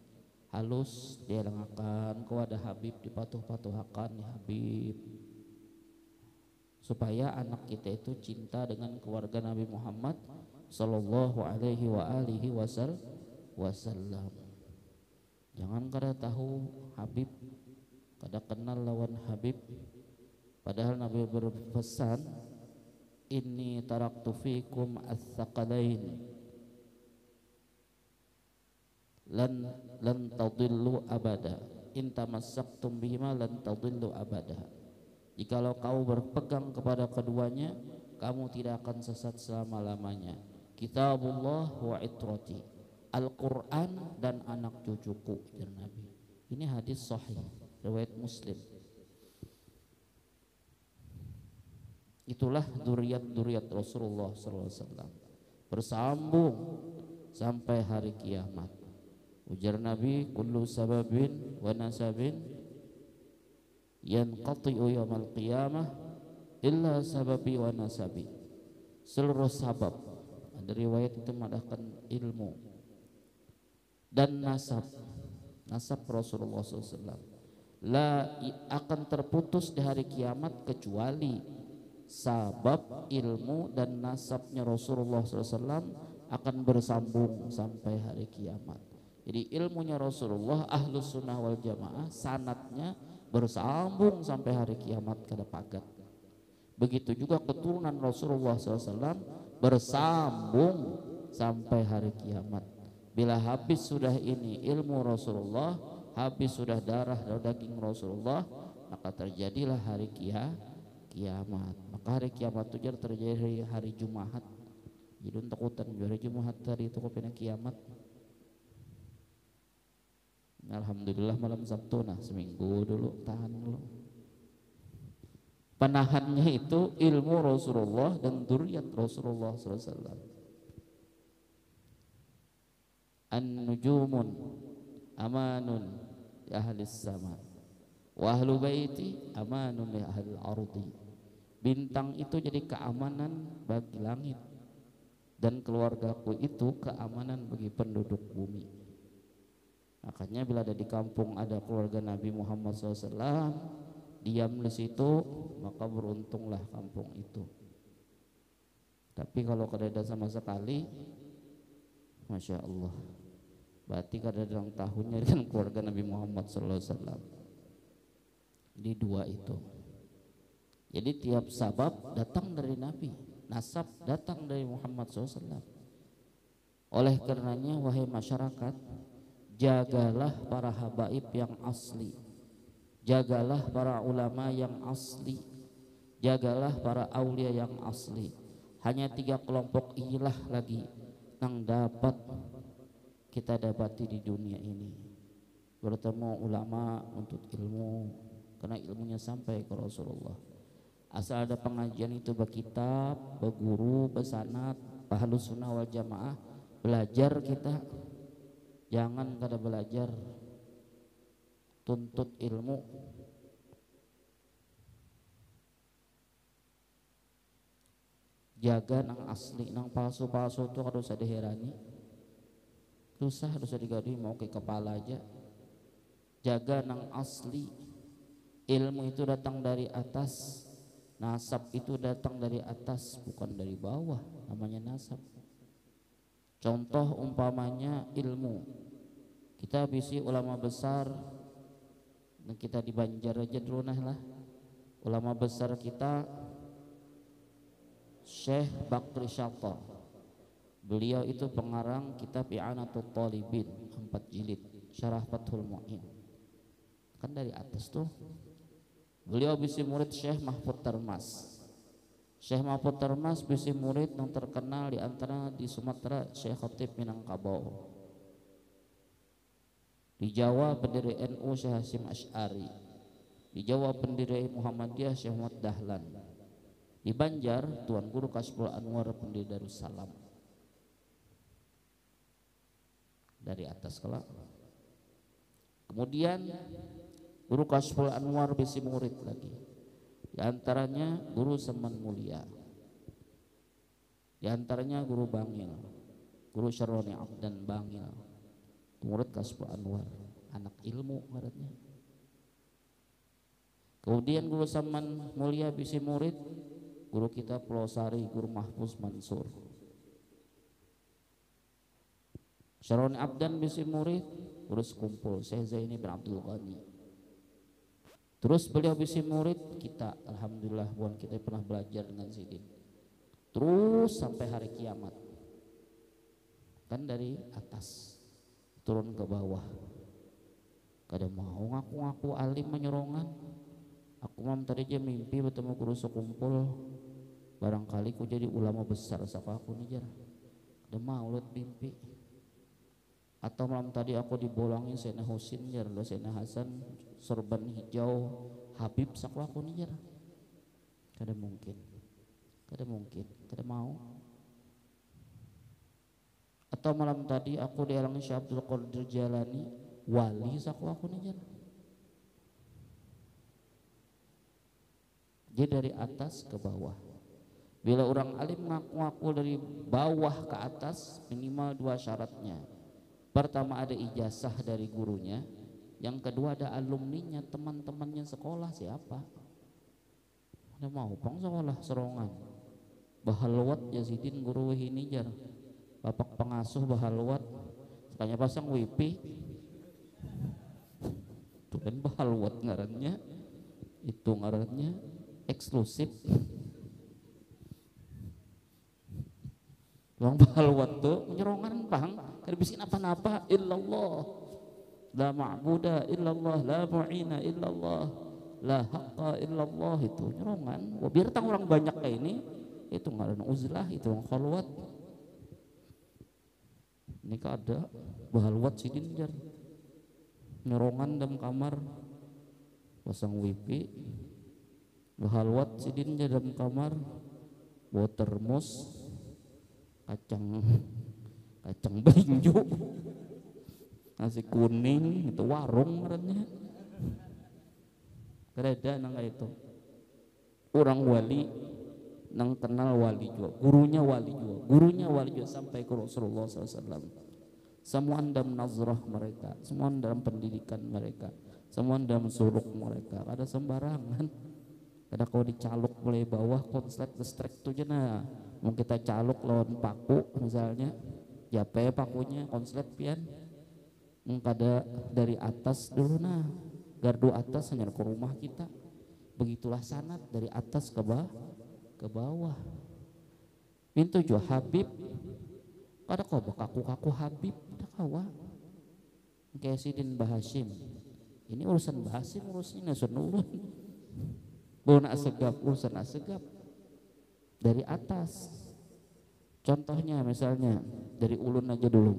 Speaker 3: halus dia lengakan kepada Habib, dipatuh-patuhakan ya Habib, supaya anak kita itu cinta dengan keluarga Nabi Muhammad sallallahu alaihi wasallam. Jangan kada tahu Habib, kada kenal lawan Habib, padahal Nabi berpesan, inni taraktu fikum ats-tsaqalain lan tadillu abada in tamassaktum bihima lan tadillu abada. Jikalau kau berpegang kepada keduanya, kamu tidak akan sesat selama-lamanya. Kitabullah wa itrati, Al-Quran dan anak cucuku, ya Nabi. Ini hadis sahih riwayat Muslim. Itulah dzurriyyat Rasulullah SAW bersambung sampai hari kiamat. Ujar Nabi, kullu sababin wa nasabin yanqati'u yaumal qiyamah illa sababi wa nasabi. Seluruh sabab, ada riwayat itu mengatakan ilmu dan nasab Rasulullah SAW akan terputus di hari kiamat kecuali sabab, ilmu dan nasabnya Rasulullah SAW akan bersambung sampai hari kiamat. Jadi ilmunya Rasulullah Ahlus Sunnah wal Jamaah sanadnya bersambung sampai hari kiamat kada pagat. Begitu juga keturunan Rasulullah SAW bersambung sampai hari kiamat. Bila habis sudah ini ilmu Rasulullah, habis sudah darah dan daging Rasulullah, maka terjadilah hari kiamat. Maka hari kiamat itu terjadi hari Jumat. Jadi untuk hutan hari Jumat hari itu kopena kiamat. Alhamdulillah malam Sabtu nah seminggu dulu tahan dulu. Penahannya itu ilmu Rasulullah dan dzurriyyat Rasulullah SAW. An-nujumun amanun li ahli sama wa ahlu baiti amanun li ahli ardi. Bintang itu jadi keamanan bagi langit dan keluargaku itu keamanan bagi penduduk bumi. Makanya bila ada di kampung ada keluarga Nabi Muhammad SAW diam di situ, maka beruntunglah kampung itu. Tapi kalau kada sama sekali, masya Allah, berarti kada dalam tahunnya dengan keluarga Nabi Muhammad SAW. Jadi dua itu. Jadi tiap sabab datang dari Nabi, nasab datang dari Muhammad SAW. Oleh karenanya wahai masyarakat, jagalah para habaib yang asli, jagalah para ulama yang asli, jagalah para aulia yang asli. Hanya 3 kelompok inilah lagi yang dapat kita dapati di dunia ini. Bertemu ulama untuk ilmu, karena ilmunya sampai ke Rasulullah. Asal ada pengajian itu berkitab, berguru, bersanad, Ahlus Sunnah wal Jamaah, belajar kita. Jangan kada belajar, tuntut ilmu. Jaga nang asli, nang palsu-palsu itu harus ada herani. Susah harus digaduhi mau ke kepala aja. Jaga nang asli. Ilmu itu datang dari atas, nasab itu datang dari atas bukan dari bawah, namanya nasab. Contoh umpamanya ilmu, kita bisi ulama besar dan kita di Banjar aja dulu nah lah. Ulama besar kita Syekh Bakri Syattar, beliau itu pengarang kitab I'anatul Talibin 4 jilid Syarah Fathul Mu'in. Kan dari atas tuh. Beliau bisi murid Syekh Mahfud Tarmas. Syekh Mahfud Tarmas bisi murid yang terkenal di antara di Sumatera Syekh Khatib Minangkabau. Di Jawa pendiri NU Syekh Hasyim Asy'ari. Di Jawa pendiri Muhammadiyah Syekh Muhammad Dahlan. Di Banjar Tuan Guru Kasbul Anwar pendiri Darussalam. Dari atas kelak. Kemudian Guru Kasbul Anwar bisi murid lagi. Di antaranya Guru Seman Mulia, di antaranya Guru Bangil, Guru Syaroni Abdan Bangil, murid Kasbul Anwar, anak ilmu baratnya. Kemudian Guru Seman Mulia bisi murid Guru kita Pelosari, Guru Mahfuz Mansur. Syaroni Abdan bisi murid Guru Sekumpul Syekh Zaini bin Abdul Ghani. Terus beliau bisi murid kita, alhamdulillah buan kita pernah belajar dengan Sidin. Terus sampai hari kiamat. Kan dari atas turun ke bawah. Kada mau ngaku-ngaku alim menyerongan. Aku mam tadi aja mimpi bertemu guru sekumpul. Barangkali ku jadi ulama besar saka aku nih jar. Kada mau liat mimpi. Atau malam tadi aku dibolongin Sena Husin jar, Sena Hasan, sorban hijau, Habib sakwa aku nih jar. Kada mungkin, kada mau. atau malam tadi aku dialangi Syekh Abdul Qadir Jalani wali saku aku nih jan. Jadi dari atas ke bawah. Bila orang alim ngaku-ngaku dari bawah ke atas minimal 2 syaratnya. Pertama ada ijazah dari gurunya, yang kedua ada alumninya, teman-temannya sekolah siapa. Ada mau pang sekolah serongan. Bahalwat Yazidin guru ini jar. Bapak pengasuh bahalwat sekanya pasang wipi. Itu kan bahalwat ngarannya. Itu ngarannya eksklusif. Bang bahalwat tuh menyerongan pang kada bisin apa-apa illallah la ma'buda illallah la mu'ina illallah la haqqa illallah, itu nyerongan. Biar tang orang banyak kayak ini itu ngaran uzlah, itu orang khalwat. Ini ada bahalwat sidin jar nyerongan dalam kamar pasang wifi, bahalwat sidin jar dalam kamar bawa termos kacang belinju nasi kuning, itu warung ngarannya. Kereda nang itu orang wali nang kenal wali juga, gurunya wali juga sampai ke Rasulullah SAW. Semua dalam nazrah mereka, semua dalam pendidikan mereka, semua dalam suluk mereka. Ada sembarangan. Kada kau dicaluk mulai bawah konslet listrik tuh jena. Mau kita caluk lawan paku misalnya, jape pakunya konslet pian. Kada dari atas dulu nah, gardu atas hanya ke rumah kita. Begitulah sanad dari atas ke bawah. Pintu juga Habib. Kada kau bakaku Habib, kada kawa. Kayak Sidin Bahasim. Ini urusan Bahasim, urusan urusan ulun. Bona segap urusan segap dari atas. Contohnya misalnya dari ulun aja dulu.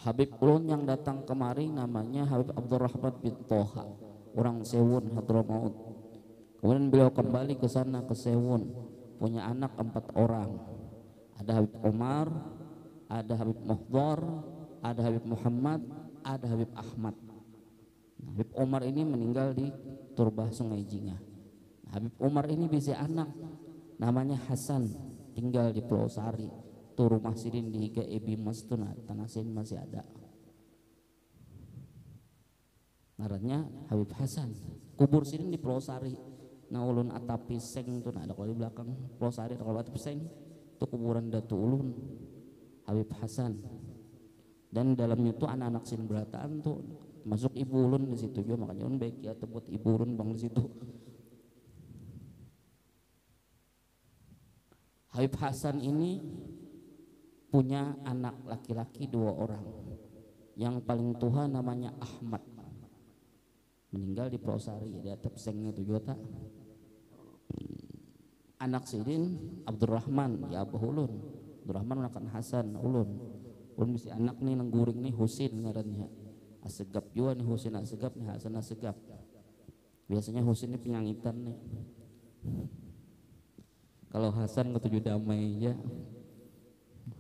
Speaker 3: Habib ulun yang datang kemari namanya Habib Abdurrahman bin Toha, orang Sewun Hadramaut. Kemudian beliau kembali ke sana ke Sewun, punya anak 4 orang. Ada Habib Umar, ada Habib Muhdar, ada Habib Muhammad, ada Habib Ahmad. Habib Umar ini meninggal di Turbah Sungai Jingah. Habib Umar ini bisa anak namanya Hasan, tinggal di Pulau Sari. Tuh rumah sidin di Higa Ebi Mas tuh tanah sin masih ada. Ngarannya Habib Hasan. Kubur sidin di Pulau Sari. Nah ulun atapi seng tuh ada kalau di belakang Pulau Sari ada kalau atapi seng. Itu kuburan Datu Ulun Habib Hasan. Dan dalamnya tuh anak-anak sin berataan tuh masuk ibu ulun di situ juga, makanya ulun baik ya tebut ibu ulun bang di situ. Habib Hasan ini punya anak laki-laki 2 orang. Yang paling tua namanya Ahmad, meninggal di Prosari di atap sengnya itu juga tak. Anak sidin Abdurrahman ya abah ulun, Abdurrahman akan Hasan ulun bisa anak nih nengguring nih Husin ngarannya. Asegap juga nih Husin Asegap nih Hasan Asegap. Biasanya Husin ini penyangitan nih. Kalau Hasan ketujuh damai aja.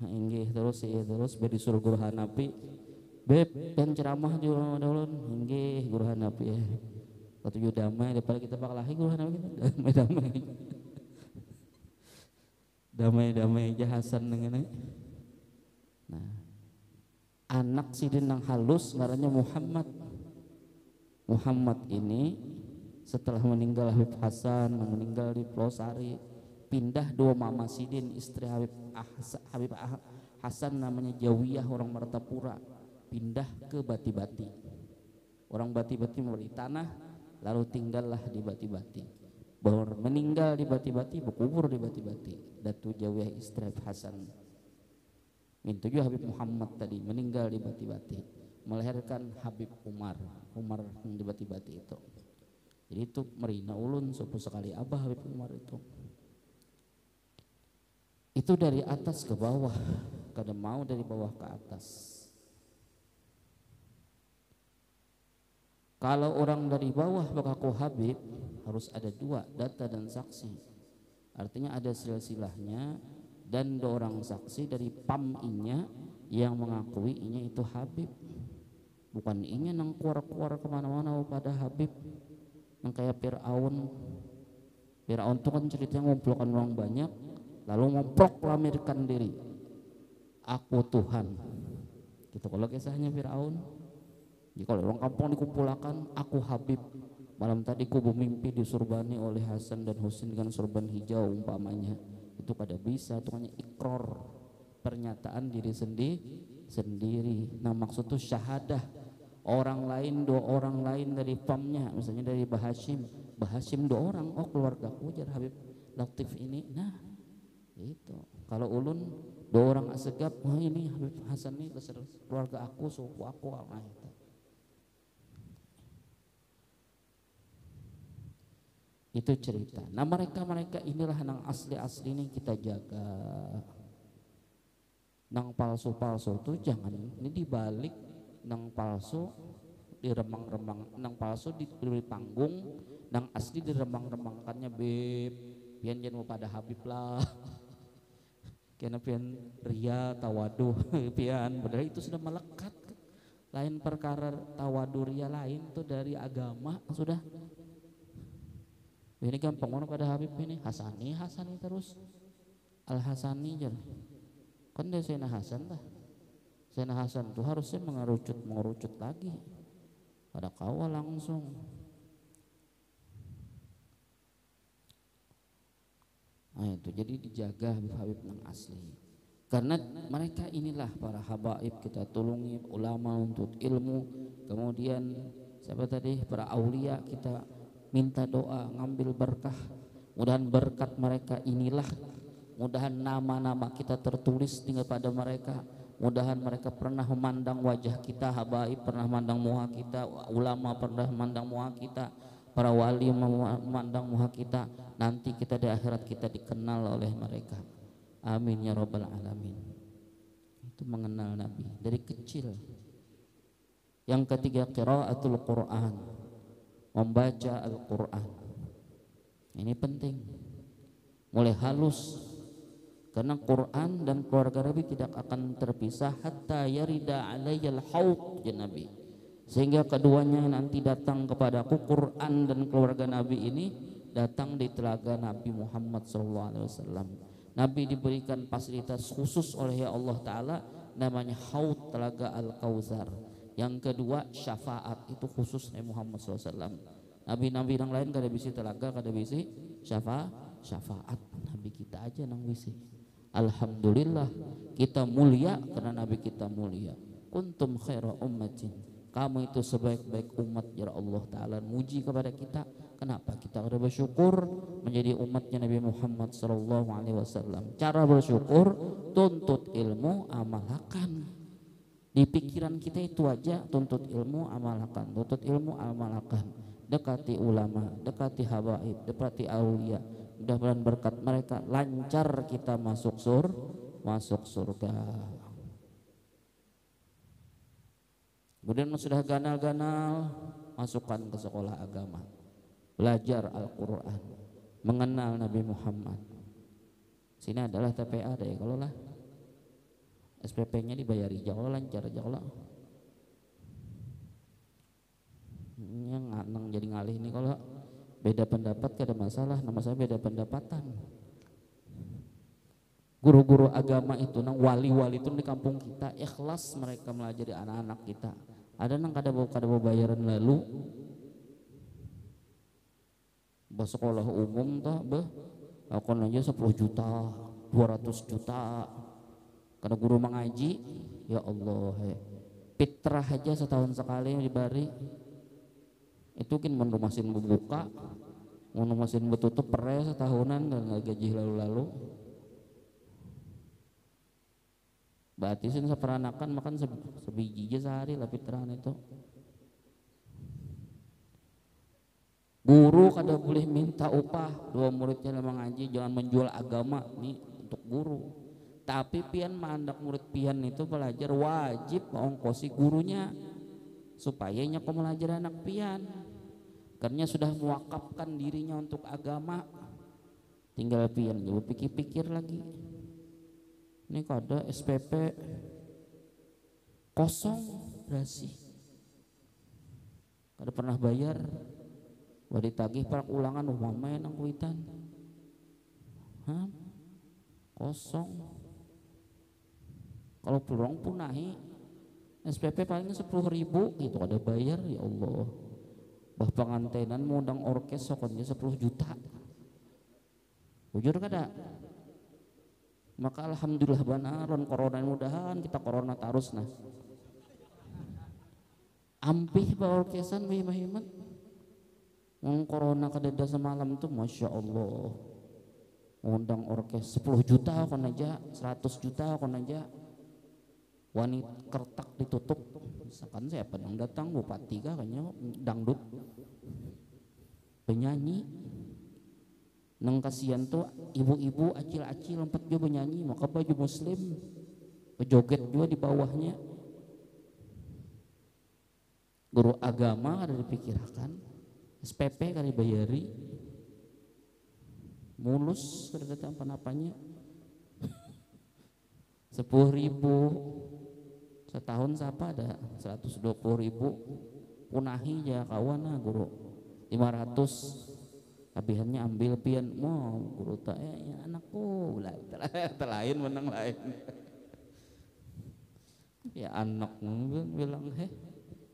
Speaker 3: Inggih terus beri suruh guru Hanafi. Beb dan ceramah di ulun. Inggih guru Hanafi ya. Ketujuh damai daripada kita pakalahi guru Hanafi kita damai aja Hasan dengan. Nah, anak sidin yang halus ngarannya Muhammad. Muhammad ini setelah meninggal Habib Hasan, meninggal di Pulau Sari, pindah 2 mama sidin istri Habib Hasan namanya Jawiyah orang Martapura, pindah ke Bati-Bati. Orang Bati-Bati membeli tanah lalu tinggallah di Bati-Bati. Baru meninggal di Bati-Bati, berkubur di Bati-Bati. Datu Jawiyah istri Habib Hasan. Mintu juga Habib Muhammad tadi meninggal di Bati-Bati, melahirkan Habib Umar yang di Bati-Bati itu. Jadi itu merina ulun sepuh sekali abah Habib Umar itu. Itu dari atas ke bawah, kada mau dari bawah ke atas. Kalau orang dari bawah bakaku Habib harus ada 2 data dan saksi. Artinya ada silsilahnya dan 2 orang saksi dari PAM-nya yang mengakui inya itu Habib, bukan inya nang keluar-keluar kemana-mana pada Habib yang kayak Fir'aun. Fir'aun itu kan ceritanya ngumpulkan orang banyak lalu memproklamirkan diri, aku Tuhan gitu. Kalau kisahnya Fir'aun, jadi kalau orang kampung dikumpulkan, aku Habib, malam tadi ku bermimpi disurbani oleh Hasan dan Husin dengan sorban hijau umpamanya, itu pada bisa, itu hanya ikror, pernyataan diri sendiri. Nah maksud itu syahadah orang lain, 2 orang lain dari PAM-nya, misalnya dari Bahashim 2 orang, oh keluargaku jar Habib Latif ini. Nah itu kalau ulun 2 orang asegap, oh ini Habib Hasan ini keluarga aku, suku aku. Nah, itu cerita. Nah mereka inilah nang asli ini kita jaga. Nang palsu tuh jangan ini dibalik, nang palsu diremang-remang, nang palsu diberi panggung, nang asli diremang-remangkannya. Beb pian jangan mau pada Habib lah kena pian ria tawaduh pian, padahal itu sudah melekat. Lain perkara tawaduh ria, lain tuh dari agama sudah. Ini gampang mana pada Habib ini Hasani terus Al Hasani jar kan dia Sayyidina Hasan lah. Sayyidina Hasan tuh harusnya mengerucut lagi pada kawal langsung. Nah itu jadi dijaga Habib yang asli, karena mereka inilah para habaib kita tulungi, ulama untuk ilmu, kemudian siapa tadi para aulia kita minta doa, ngambil berkah. Mudahan berkat mereka inilah, mudahan nama-nama kita tertulis tinggal pada mereka, mudahan mereka pernah memandang wajah kita, habaib pernah memandang muka kita, ulama pernah memandang muka kita, para wali memandang muka kita, nanti kita di akhirat kita dikenal oleh mereka. Amin ya rabbal alamin. Itu mengenal Nabi dari kecil. Yang ketiga qiraatul Quran, membaca Al-Quran. Ini penting, mulai halus, karena Quran dan keluarga Nabi tidak akan terpisah hatta yarida alayyal haud ya Nabi, sehingga keduanya nanti datang kepadaku. Quran dan keluarga Nabi ini datang di telaga Nabi Muhammad SAW. Nabi diberikan fasilitas khusus oleh Allah Ta'ala, namanya haud, telaga Al-Kautsar. Yang kedua syafaat, itu khusus Nabi Muhammad SAW. Nabi-nabi yang lain kada bisi telaga, kada bisi syafaat. Nabi kita aja nang bisi. Alhamdulillah kita mulia karena Nabi kita mulia. Kuntum khaira ummatin, kamu itu sebaik-baik umat ya Allah Ta'ala muji kepada kita. Kenapa kita harus bersyukur menjadi umatnya Nabi Muhammad SAW? Cara bersyukur, tuntut ilmu, amalkan. Di pikiran kita itu aja, tuntut ilmu, amalkan, tuntut ilmu, amalkan. Dekati ulama, dekati habaib, dekati aulia. Mudah-mudahan berkat mereka lancar kita masuk surga. Kemudian sudah ganal-ganal, masukkan ke sekolah agama, belajar Al-Quran, mengenal Nabi Muhammad. Sini adalah TPA deh kalau lah. SPP-nya dibayari jauh lancar jauh lah. Yang nganang jadi ngalih ini kalau beda pendapat kada masalah, nama saya beda pendapatan. Guru-guru agama itu nang wali-wali itu di kampung kita ikhlas mereka melajari anak-anak kita. Ada nang kada mau bayaran lalu. Bos sekolah umum tah akon aja 10 juta, 200 juta. Karena guru mengaji, ya Allah, fitrah aja setahun sekali dibari. Itu kan mau mesin membuka, mau mesin betutup peres setahunan dan gaji lalu-lalu. Batisin seperanakan makan sebiji aja sehari lah fitrahan itu. Guru kada boleh minta upah, 2 muridnya memang ngaji, jangan menjual agama nih untuk guru. Tapi pian mandak murid pian itu belajar wajib ongkosi gurunya supaya nya belajar anak pian, karena sudah mewakafkan dirinya untuk agama. Tinggal pian juga pikir-pikir lagi. Ini kada SPP kosong berasi, kada pernah bayar, wah ditagih parak ulangan main ang kuitan, kosong. Kalau pulang punahi SPP palingnya 10.000 gitu kada bayar, ya Allah. Bah pengantenan mau undang orkes sokonnya 10 juta, jujur kada. Maka alhamdulillah banaron corona, mudahan kita corona tarus nah. Ampih ba orkesan mahimat ngomong corona kadada semalam tuh masya Allah, ngundang orkes 10 juta kon aja, 100 juta kon aja, wanita kertak ditutup, misalkan siapa yang datang bupati kah kayaknya dangdut, penyanyi nang kasihan tuh ibu-ibu acil-acil lompat juga bernyanyi, maka baju muslim pejoget juga di bawahnya. Guru agama ada dipikirkan, SPP kada dibayari, mulus kada datang apa-apanya. 10.000 setahun siapa ada 120.000 punahi ya kawan nah guru 500 tabihannya ambil pian mau guru tak ya anakku lah lain menang lain ya anak bilang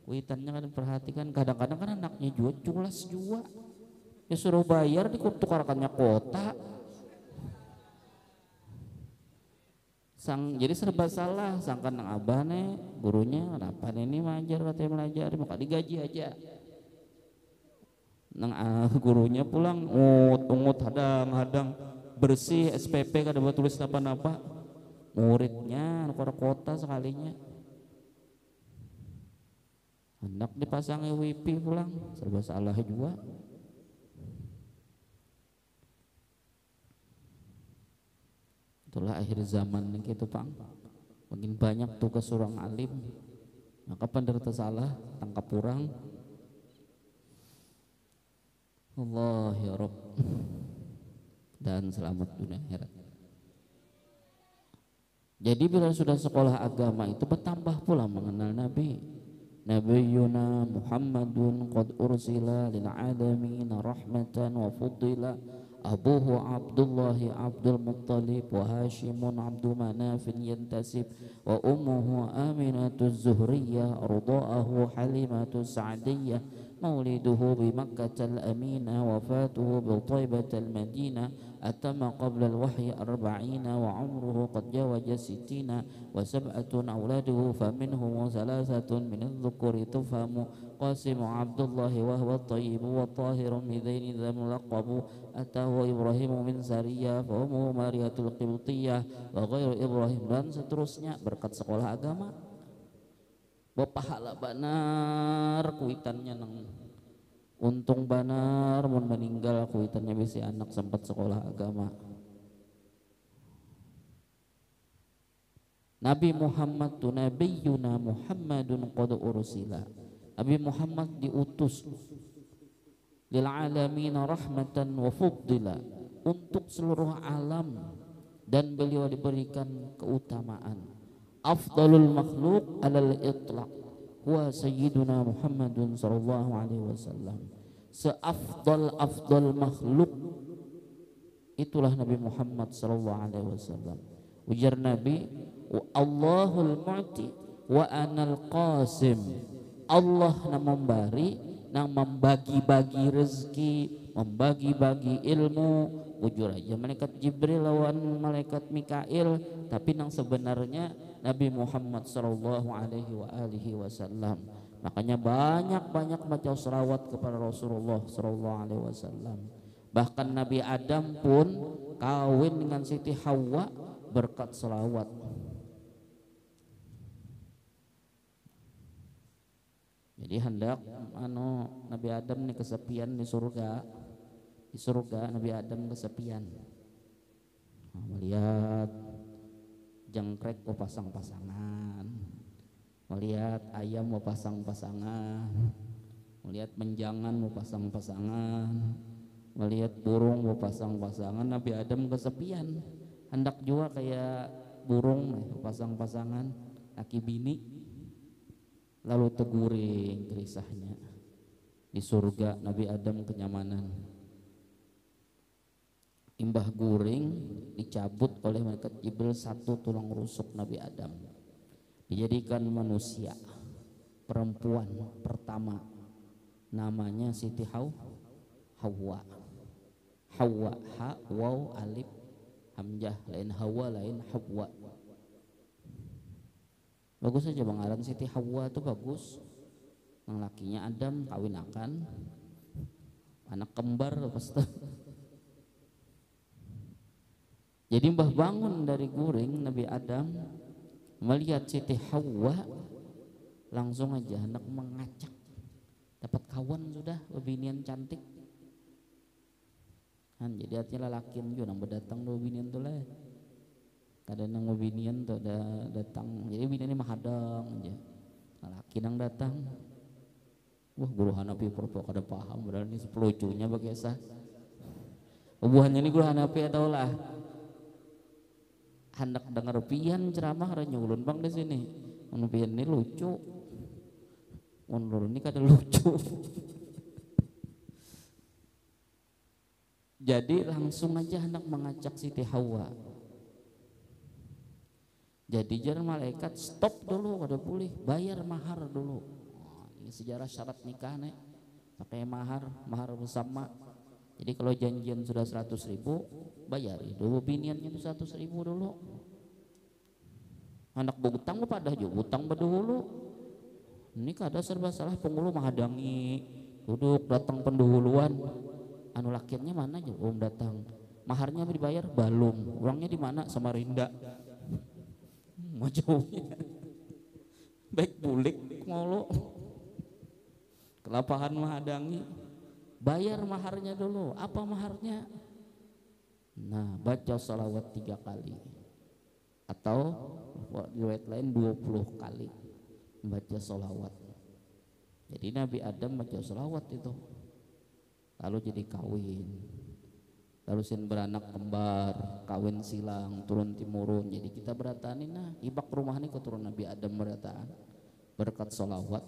Speaker 3: kuitannya kan perhatikan, kadang-kadang kan anaknya juga culas juga ya suruh bayar dikutukarkannya kota jadi serba salah, sangkan nang abah nih gurunya kenapa ini majar katanya melajari maka digaji aja. Nang gurunya pulang ungut hadang bersih SPP kada buat tulis apa-apa, muridnya keluar kota sekalinya, hendak dipasang wifi pulang serba salah juga. Itulah akhir zaman gitu pang, makin banyak tugas orang alim, maka penderita salah tangkap kurang. Allah ya Rabb, dan selamat dunia akhirat. Jadi bila sudah sekolah agama itu bertambah pula mengenal Nabi. Nabiyuna Muhammadun qad ursila lil alamin rahmatan wa fuddila abuhu Abdullahi Abdul Muttalib wa Hashimun Abdu Manafin yantasib wa ummuhu Aminatu Zuhriyah ridaahu Halimatu Sa'diyah mauliduhu bi Makkatal Amina wafatuhu bi Thaibatal Madinah atama qabla al-wahyi 40 wa umruhu qad jawaza 60 wa sab'atun auladuhu faminhum thalathatun min adh-dhukuri tufhamu Qasim Abdullah wa huwa at-tayyib wa tahirun bidaini dham laqabu atahu Ibrahim min Sariyah fa ummuhu Mariyatul Qibtiyah wa ghairu Ibrahim, dan seterusnya. Berkat sekolah agama bapahala banar kuitannya nang untung banar mun meninggal kuitannya bisi anak sempat sekolah agama. Nabi Muhammad tu nabiyuna Muhammadun qad ursila, Nabi Muhammad diutus lil alamin rahmatan wa fuddila, untuk seluruh alam, dan beliau diberikan keutamaan. Afdalul makhluk alal itlaq huwa sayyiduna Muhammadun sallallahu alaihi wasallam. Seafdal makhluk itulah Nabi Muhammad sallallahu alaihi wasallam. Ujar Nabi, Allahul mu'ti wa anal qasim. Allah yang memberi, yang membagi-bagi rezeki, membagi-bagi ilmu. Ujur aja malaikat Jibril lawan malaikat Mikail, tapi yang sebenarnya Nabi Muhammad sallallahu alaihi wasallam. Makanya banyak-banyak baca selawat kepada Rasulullah sallallahu alaihi wasallam. Bahkan Nabi Adam pun kawin dengan Siti Hawa berkat selawat. Jadi hendak Nabi Adam ini kesepian di surga. Di surga Nabi Adam kesepian. Melihat jangkrik mau pasang-pasangan, melihat ayam mau pasang-pasangan, melihat menjangan mau pasang-pasangan, melihat burung mau pasang-pasangan. Nabi Adam kesepian, hendak juga kayak burung pasang-pasangan laki bini, lalu teguring gerisahnya di surga Nabi Adam kenyamanan. Imbah guring dicabut oleh malaikat Jibril satu tulang rusuk Nabi Adam, dijadikan manusia perempuan pertama, namanya Siti Hawa. Hawa, ha waw alif hamzah, lain Hawa lain Hawa. Bagus aja Bang Siti Hawa tuh bagus. Yang lakinya Adam kawinakan anak kembar pasti. Jadi mbah bangun dari guring Nabi Adam melihat Siti Hawa, langsung aja anak mengacak, dapat kawan sudah bebinian cantik. Jadi artinya lalakin juga nang berdatang do binian tuh lah. Kadang nang binian tuh ada datang. Jadi binian ini mahadang aja. Laki nang datang. Wah guru Hanafi purpo kada paham padahal ini sepelucunya bagesa. Ubuhannya ini guru Hanafi atau lah. Hendak dengar pian ceramah ada nyulun bang di sini. Mun pian ini lucu. Mun ini kada lucu. Jadi langsung aja hendak mengacak Siti Hawa. Jadi jangan malaikat stop dulu, kada boleh bayar mahar dulu. Ini sejarah syarat nikah nih, pakai mahar bersama. Jadi kalau janjian sudah 100.000 bayari dulu biniannya itu 100.000 dulu. Anak berutang pada juga utang berdahulu. Ini kada serba salah penghulu menghadangi duduk datang pendahuluan. Anu lakiannya mana aja datang. Maharnya dibayar balung. Orangnya di mana? Samarinda. Mau jauhnya. Baik bulik ngolo. Kelapahan menghadangi. Bayar maharnya dulu. Apa maharnya? Nah, baca salawat 3 kali. Atau riwayat lain 20 kali membaca salawat. Jadi Nabi Adam baca salawat itu. Lalu jadi kawin, lalu sin beranak kembar, kawin silang, turun timurun. Jadi kita berataan ini, nah ibak rumah ini keturunan Nabi Adam berataan berkat sholawat.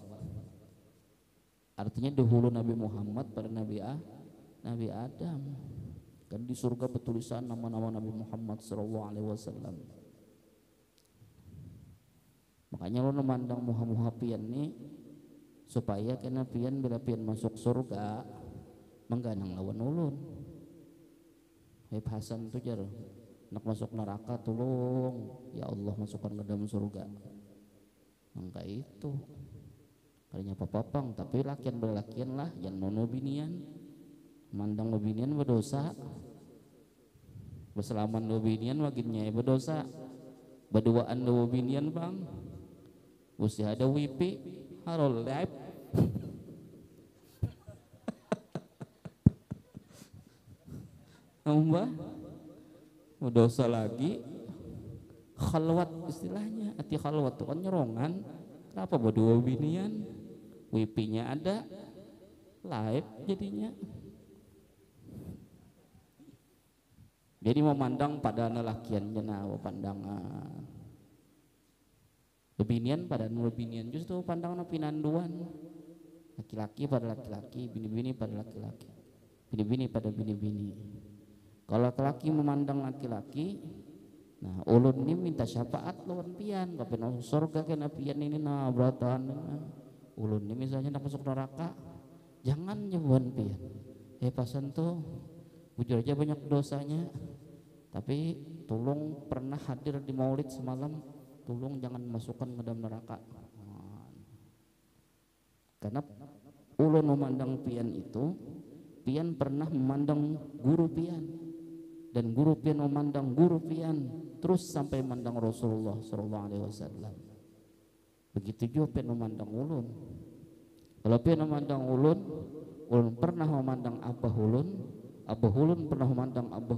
Speaker 3: Artinya dahulu Nabi Muhammad pada Nabi Adam. Kan di surga bertulisan nama-nama Nabi Muhammad SAW. Makanya lo memandang muha-muha pian nih supaya kena pian bila pian masuk surga mengganang lawan ulun. Habib Hasan tuh jar nak masuk neraka tolong ya Allah masukkan ke dalam surga. Mangka itu kalinya papapang tapi lakian berlakian lah yang nono binian mandang binian berdosa berselaman binian waginnya berdosa berduaan binian bang usia ada wipi harol live Mbah dosa lagi khalwat istilahnya. Hati khalwat itu kan nyerongan. Kenapa berdua binian wipinya ada live jadinya. Jadi memandang pada lelakiannya nawa pandangan binian pada binian justru pandangan pinanduan. Laki-laki pada laki-laki, bini-bini pada laki-laki, bini-bini pada bini-bini. Kalau laki-laki memandang laki-laki, nah ulun ini minta syafaat lawan pian, kapan masuk surga kena pian ini nah beratan. Ulun ini misalnya nak masuk neraka, jangan nyebuan pian. Pasan tuh, bujur aja banyak dosanya, tapi tolong pernah hadir di maulid semalam, tolong jangan masukkan ke dalam neraka. Karena ulun memandang pian itu, pian pernah memandang guru pian. Dan guru pian memandang guru pian terus sampai memandang Rasulullah SAW. Begitu juga pian memandang ulun. Kalau pian memandang ulun pernah memandang abah ulun pernah memandang abah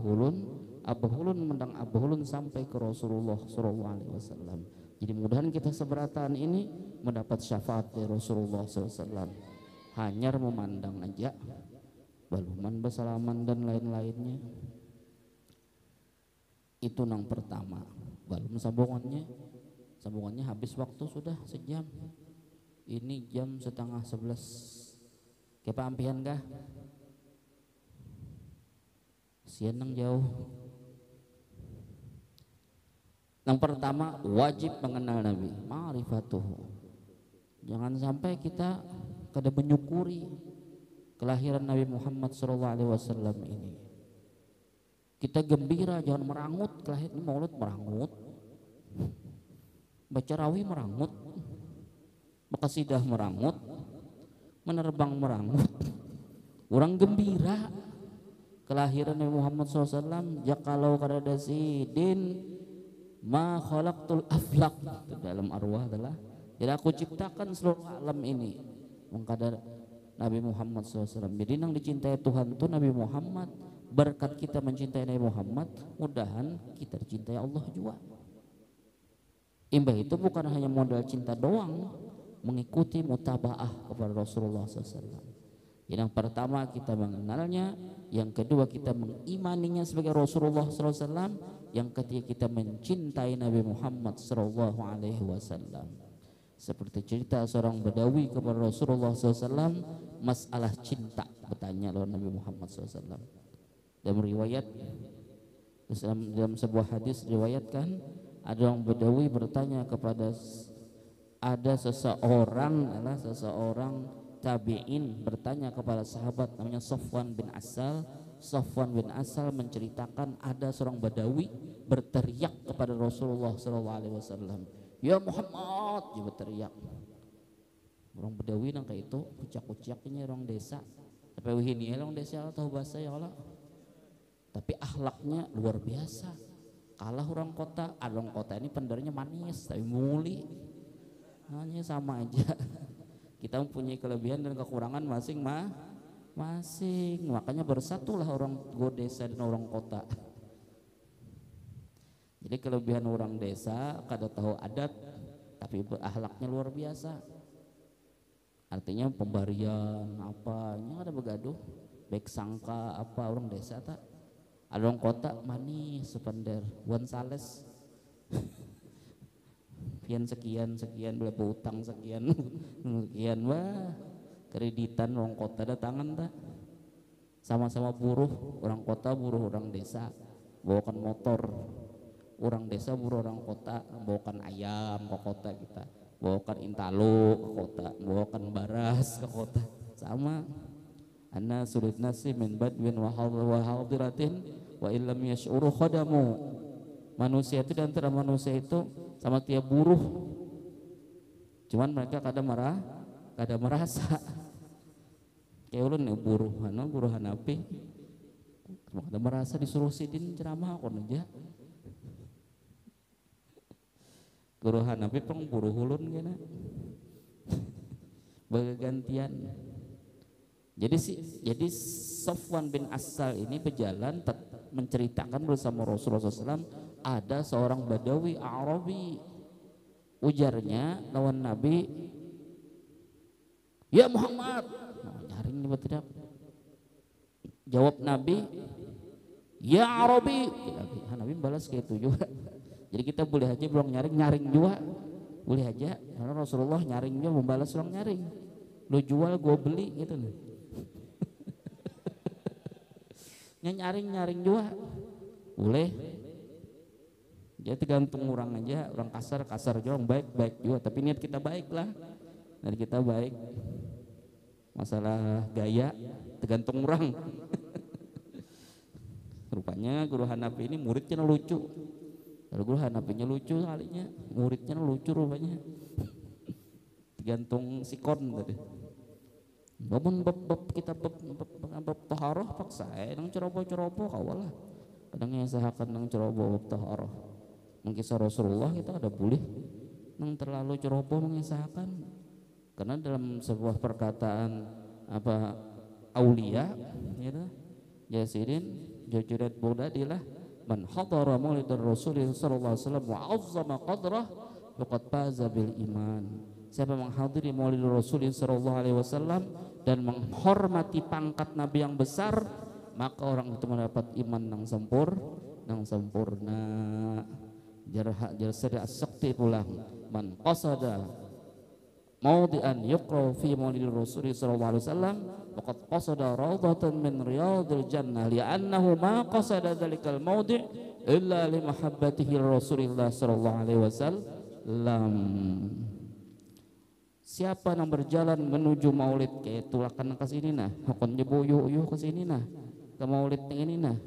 Speaker 3: ulun memandang abah ulun sampai ke Rasulullah SAW. Jadi mudahan kita seberataan ini mendapat syafaat dari Rasulullah SAW. Hanya memandang aja, baluman bersalaman dan lain-lainnya. Itu yang pertama. Belum sambungannya habis waktu sudah sejam. Ini jam 10:30. Kepa ampihan kah? Sian nang jauh. Yang pertama wajib mengenal Nabi, ma'rifatuhu. Jangan sampai kita kada menyukuri kelahiran Nabi Muhammad SAW ini. Kita gembira, jangan merangut kelahiran Maulid, merangut. Baca rawi merangut, makasidah merangut, menerbang merangut. Orang gembira kelahiran Nabi Muhammad SAW. Jakalau kada sidin ma khalaqtul aflaq, itu dalam arwah adalah jadi aku ciptakan seluruh alam ini mengkadar Nabi Muhammad SAW. Jadi yang dicintai Tuhan itu Nabi Muhammad. Berkat kita mencintai Nabi Muhammad, mudahan kita dicintai Allah juga. Imbah itu bukan hanya modal cinta doang, mengikuti mutabaah kepada Rasulullah SAW. Yang pertama kita mengenalnya, yang kedua kita mengimaninya sebagai Rasulullah SAW, yang ketiga kita mencintai Nabi Muhammad SAW. Seperti cerita seorang Badawi kepada Rasulullah SAW, masalah cinta, bertanya lawan Nabi Muhammad SAW. Dalam riwayat, dalam sebuah hadis riwayatkan, ada orang Badawi bertanya kepada seseorang tabi'in bertanya kepada sahabat namanya Safwan bin Asal. Safwan bin Asal menceritakan ada seorang Badawi berteriak kepada Rasulullah SAW, ya Muhammad, dia berteriak. Orang Badawi nang kayak itu kucak-kucaknya orang desa, tapi ini orang desa tahu bahasa ya Allah, tapi akhlaknya luar biasa. Kalah orang kota. Orang kota ini pendengarnya manis tapi muli, hanya sama aja. Kita mempunyai kelebihan dan kekurangan masing-masing, makanya bersatulah orang desa dan orang kota. Jadi kelebihan orang desa kada tahu adat tapi akhlaknya luar biasa. Artinya pembarian apa nya ada begaduh, baik sangka apa orang desa tak. Ada orang kota manis sepender wan sales. sekian berapa utang sekian wah kreditan orang kota datangan tak, sama-sama buruh, orang kota buruh orang desa bawakan motor, orang desa buruh orang kota bawakan ayam ke kota, kita bawakan intalo ke kota, bawakan baras ke kota, sama. Anna sulit nasi min badwin wa hadiratin wa illam yash'uru khadamu. Manusia itu dan antara manusia itu sama tiap buruh, cuman mereka kada merasa. Kayak ulun nih buruh Hanafi, kada merasa disuruh sidin ceramah kon aja. Guru Hanafi peng buruh ulun kena bergantian. Jadi Safwan bin Asal ini berjalan menceritakan bersama Rasulullah SAW, ada seorang Badawi Arabi, ujarnya lawan Nabi, ya Muhammad, nyaring nih tidak. Jawab Nabi, ya Arabi. Nabi balas kayak itu juga. Jadi kita boleh aja belum nyaring juga, boleh aja. Karena Rasulullah nyaring juga membalas orang nyaring. Lo jual gue beli gitu nih. nyaring juga boleh. Jadi tergantung orang aja, orang kasar juga, orang baik juga, tapi niat kita baik lah, dari kita baik. Masalah gaya tergantung orang. Rupanya guru Hanafi ini muridnya lucu. Kalau guru Hanafinya lucu kalinya, muridnya lucu rupanya. Tergantung sikon tadi. Babun bab kita bab taharah paksa nang ceroboh kawalah. Kadang ngesahakan nang ceroboh bab taharah. Nang kisah Rasulullah kita ada boleh nang terlalu ceroboh mengisahkan. Karena dalam sebuah perkataan apa aulia ya Yasirin jajurat bodadilah man hadara maulidar Rasulullah sallallahu alaihi wasallam wa azzama qadrah faqad faza bil iman. Siapa menghadiri maulid Rasulullah sallallahu alaihi wasallam dan menghormati pangkat Nabi yang besar, maka orang itu mendapat iman yang nang sempurna jarha jar sari sakti pulang man qasada maudian yuqra fi maulid rasul sallallahu alaihi wasallam faqad qasada rawdatan min riyadil jannah li'annahu ma qasada dzalikal maudi' illa li mahabbatihi rasulillah sallallahu alaihi wasallam. Siapa yang berjalan menuju maulid kayak tulakan ke sini nah hakon jebuyu ke sini nah ke maulid ini nah,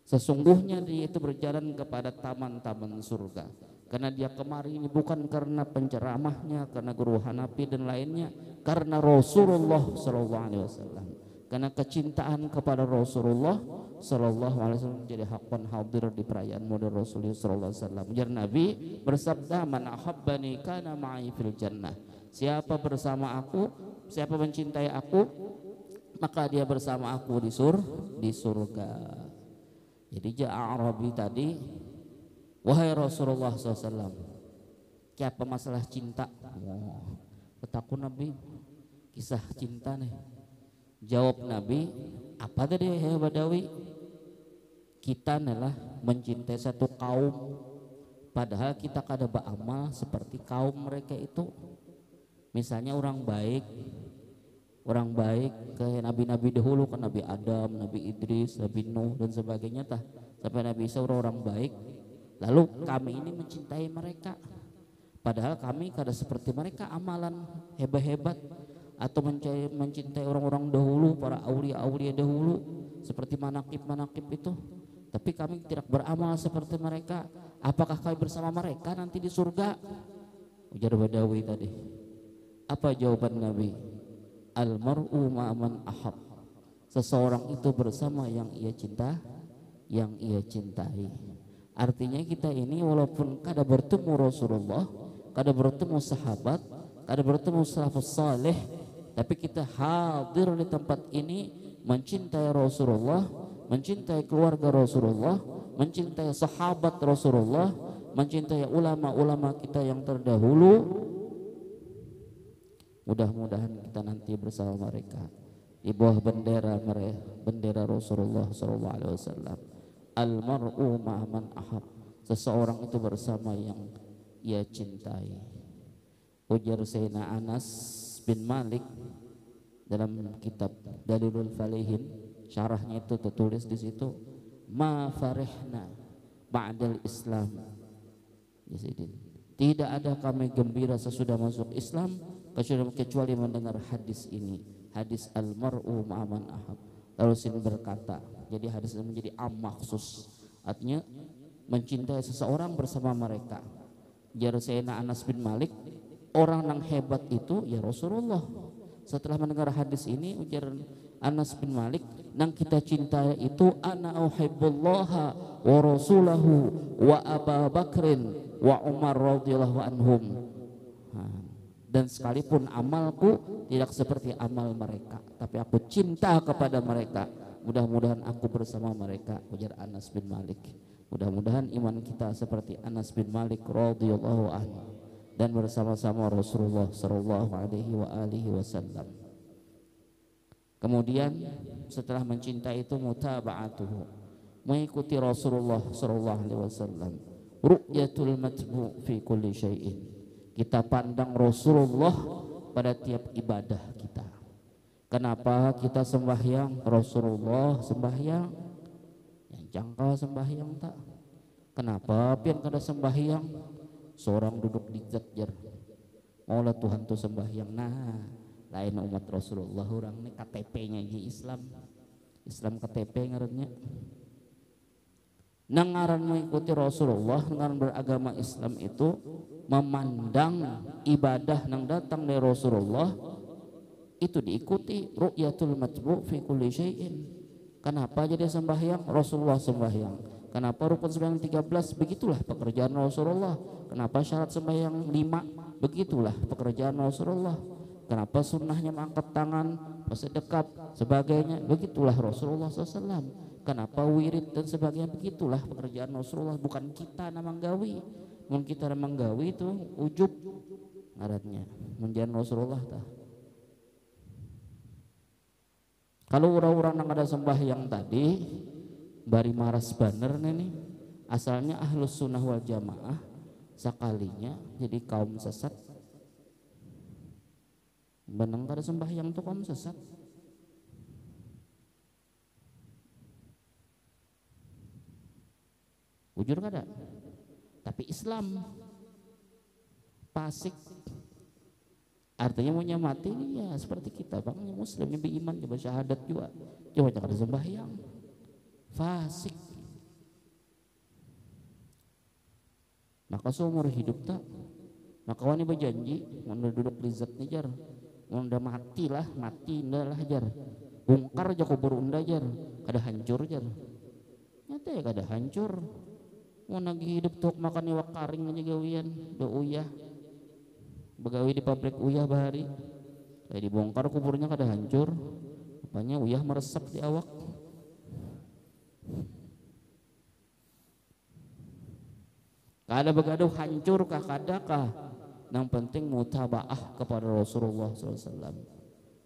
Speaker 3: sesungguhnya dia itu berjalan kepada taman-taman surga, karena dia kemari ini bukan karena penceramahnya, karena guru Hanafi dan lainnya, karena Rasulullah sallallahu alaihi wasallam, karena kecintaan kepada Rasulullah sallallahu alaihi wasallam jadi hakon hadir di perayaan maulid Rasulullah sallallahu alaihi wasallam. Jar Nabi bersabda, man ahabbani kana ma'i fil jannah, siapa bersama aku, siapa mencintai aku, maka dia bersama aku di surga. Jadi Arabi tadi, wahai Rasulullah SAW, apa masalah cinta? Petakun Nabi, kisah cinta nih. Jawab Nabi, apa tadi ya Badawi? Kita adalah mencintai satu kaum, padahal kita kada beramal seperti kaum mereka itu. Misalnya orang baik kayak nabi-nabi dahulu kan, Nabi Adam, Nabi Idris, Nabi Nuh dan sebagainya tah, sampai Nabi Isa orang baik. Lalu kami ini mencintai mereka, padahal kami kada seperti mereka amalan hebat-hebat, atau mencintai orang-orang dahulu, para aulia-aulia dahulu seperti manakib-manakib itu, tapi kami tidak beramal seperti mereka. Apakah kami bersama mereka nanti di surga? Ujar Badawi tadi. Apa jawaban Nabi? Al-mar'u ma'aman ahab, seseorang itu bersama yang ia cinta, yang ia cintai. Artinya kita ini walaupun kada bertemu Rasulullah, kada bertemu sahabat, kada bertemu salafus saleh, tapi kita hadir di tempat ini mencintai Rasulullah, mencintai keluarga Rasulullah, mencintai sahabat Rasulullah, mencintai ulama-ulama kita yang terdahulu. Mudah-mudahan kita nanti bersama mereka di bawah bendera Rasulullah SAW. Al-mar'u ma'aman ahab, seseorang itu bersama yang ia cintai. Ujar Sayyidina Anas bin Malik dalam kitab Dalilul Falihin, syarahnya itu tertulis di situ, ma farihna ba'dal Islam. Tidak ada kami gembira sesudah masuk Islam kecuali mendengar hadis ini, hadis al-mar'u ma'aman ahab. Lalu sini berkata, jadi hadis ini menjadi am maksus, artinya mencintai seseorang bersama mereka. Jar Sayyidina Anas bin Malik, orang yang hebat itu ya Rasulullah. Setelah mendengar hadis ini, ujar Anas bin Malik, yang kita cintai itu ana uhibbullaha wa rasulahu wa Abu Bakrin wa Umar radhiyallahu anhum. Dan sekalipun amalku tidak seperti amal mereka, tapi aku cinta kepada mereka. Mudah-mudahan aku bersama mereka, ujar Anas bin Malik. Mudah-mudahan iman kita seperti Anas bin Malik radhiyallahu anhu dan bersama-sama Rasulullah sallallahu alaihi wasallam. Kemudian setelah mencintai itu mutaba'atuhu, mengikuti Rasulullah sallallahu alaihi wasallam. Ru'yatul matbu' fi kulli syai'in, kita pandang Rasulullah pada tiap ibadah kita. Kenapa kita sembahyang? Rasulullah sembahyang, yang jangka sembahyang tak. Kenapa pian kada sembahyang? Seorang duduk di jatjar, maulah Tuhan tuh sembahyang. Nah, lain umat Rasulullah, orang ini KTP-nya Islam KTP ngarannya. Nangaran mengikuti Rasulullah, nangaran beragama Islam itu memandang ibadah yang datang dari Rasulullah itu diikuti. Ru'yatul matbu' fi kulli syai'in. Kenapa jadi sembahyang? Rasulullah sembahyang. Kenapa rukun sembahyang 13? Begitulah pekerjaan Rasulullah. Kenapa syarat sembahyang 5? Begitulah pekerjaan Rasulullah. Kenapa sunnahnya mengangkat tangan, bersedekap, sebagainya? Begitulah Rasulullah SAW. Kenapa wirid dan sebagainya? Begitulah pekerjaan Rasulullah. Bukan kita namang gawi. Mungkin kita namang gawi itu ujub ngarannya menjadi Rasulullah tah. Kalau orang-orang yang ada sembahyang tadi bari maras bener nih, asalnya ahlus sunnah wal jamaah sekalinya jadi kaum sesat benang kada sembahyang tuh kaum sesat. Bujur kada, tapi Islam fasik artinya mau mati ya seperti kita bang muslim yang beriman coba syahadat juga coba kada sembahyang fasik. Maka seumur hidup tak maka wani berjanji mau duduk lizat nih jar mau udah mati lah mati ndak lah jar bongkar aja kubur unda jar kada hancur jar nyata ya kada hancur mau lagi hidup tuh makan iwak karing aja gawian do uyah begawi di pabrik uyah bahari kayak dibongkar kuburnya kada hancur rupanya uyah meresap di awak. Kada begaduh hancur kah kadakah, yang penting mutabaah kepada Rasulullah SAW.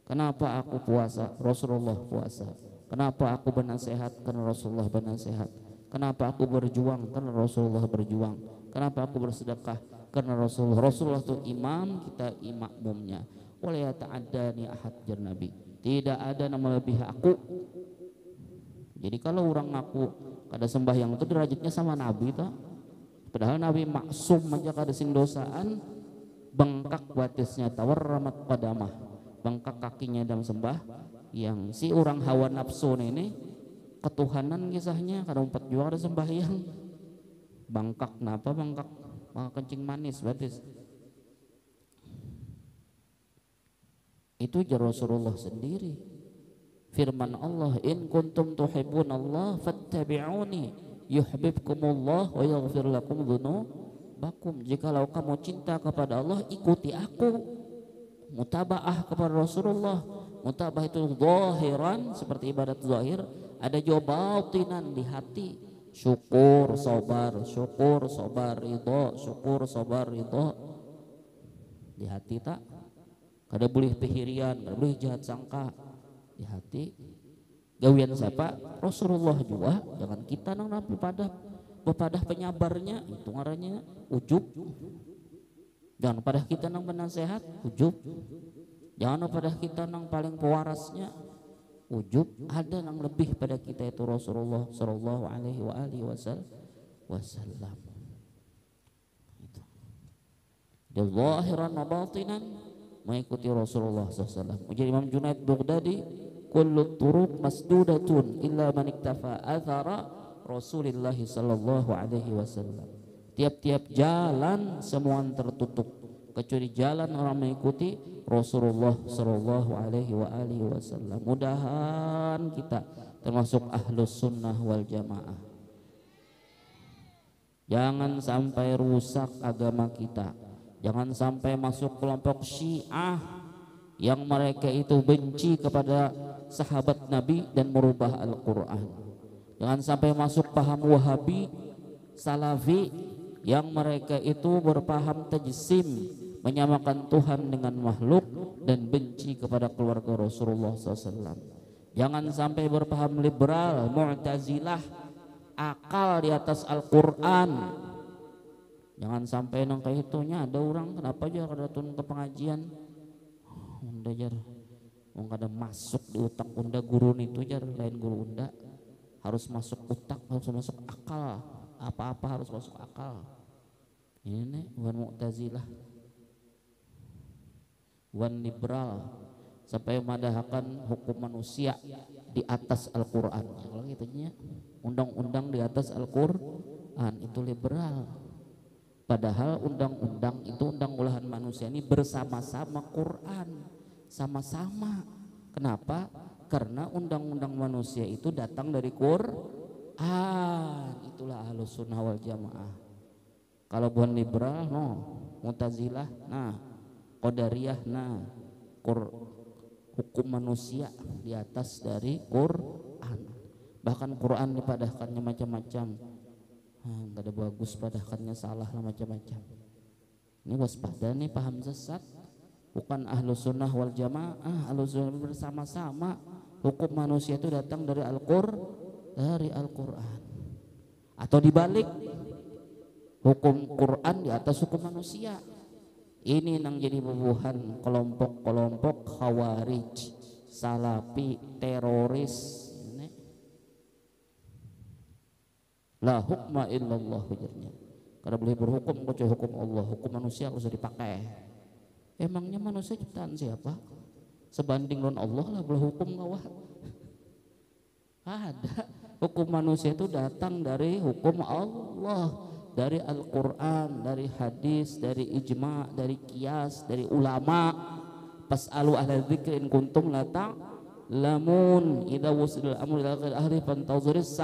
Speaker 3: Kenapa aku puasa? Rasulullah puasa. Kenapa aku bernasehat? Karena Rasulullah bernasehat. Kenapa aku berjuang? Karena Rasulullah berjuang. Kenapa aku bersedekah? Karena Rasulullah. Rasulullah itu imam, kita makmumnya. Wala yata'addani ahad jar Nabi. Tidak ada nama lebih aku. Jadi kalau orang ngaku kada sembahyang itu derajatnya sama Nabi tak? Padahal Nabi maksum aja kada sing dosaan, bengkak batisnya tawar ramat padamah, bengkak kakinya dalam sembah. Yang si orang hawa nafsu ini ketuhanan kisahnya kada umpat juga ada sembahyang. Bengkak napa bengkak kencing manis batis. Itu jar Rasulullah sendiri. Firman Allah, in kuntum tuhibbun Allah fattabi'uni yuhibbukumullah wa yaghfir lakum dzunubakum. Jikalau kamu cinta kepada Allah, ikuti aku. Mutabaah kepada Rasulullah. Mutabaah itu zahiran seperti ibadat zahir, ada juga batinan di hati. Syukur, sabar, ridha, syukur, sabar, ridha. Di hati tak? Kada boleh pihirian, kada boleh jahat sangka. Di hati gawian siapa? Rasulullah juga. Jangan kita nang bepadah penyabarnya itu ngarannya ujub. Jangan pada kita nang penasehat ujub. Jangan pada kita nang paling pewarasnya ujub. Ada nang lebih pada kita itu Rasulullah sallallahu alaihi wasallam. Itu. Dia zahiran wa batinan mengikuti Rasulullah SAW. Jadi Imam Junaid Baghdadi, kullu turuq masdudatun illa man iktafa athara Rasulillah sallallahu alaihi wasallam. Tiap-tiap jalan semua tertutup kecuali jalan orang mengikuti Rasulullah sallallahu alaihi wasallam. Mudahan kita termasuk ahlus sunnah wal jamaah. Jangan sampai rusak agama kita. Jangan sampai masuk kelompok Syiah yang mereka itu benci kepada sahabat Nabi dan merubah Al-Quran. Jangan sampai masuk paham Wahabi, Salafi yang mereka itu berpaham tajsim, menyamakan Tuhan dengan makhluk dan benci kepada keluarga Rasulullah SAW. Jangan sampai berpaham liberal, Mu'tazilah, akal di atas Al-Quran. Jangan sampai nang kayak itunya ada orang kenapa aja kada tun ke pengajian unda jar wong kada masuk di utak unda guru itu jar lain guru unda harus masuk utak harus masuk akal apa-apa harus masuk akal ini wan Mu'tazilah wan liberal sampai madahkan hukum manusia di atas Al-Quran kalau gitunya undang-undang di atas Al-Quran itu liberal. Padahal undang-undang itu undang ulahan manusia ini bersama-sama Quran, sama-sama. Kenapa? Karena undang-undang manusia itu datang dari Quran. Itulah ahlus sunnah wal jamaah. Kalau bukan liberal, no, Mu'tazilah, nah, Qadariyah, nah, hukum manusia di atas dari Quran. Bahkan Quran dipadahkannya macam-macam. Gak ada bagus padahkannya salah lah macam-macam. Ini waspada nih paham sesat. Bukan ahlus sunnah wal jamaah, ahlus sunnah bersama-sama. Hukum manusia itu datang dari Al-Quran. dari Al-Quran. Atau dibalik, hukum Quran di atas hukum manusia. Ini yang jadi bubuhan kelompok-kelompok khawarij, salafi, teroris. La hukma illallah ujarnya. Karena boleh berhukum kecuali hukum Allah, hukum manusia harus dipakai. Emangnya manusia ciptaan siapa? Sebanding dengan Allah lah boleh hukum ngawah. Ada. Hukum manusia itu datang dari hukum Allah, dari Al-Quran, dari hadis, dari ijma, dari qiyas, dari ulama. Pas'alu ahla dzikri in kuntum la ta'lamun. Idza wusidul amru ila ghairi ahli fantazirus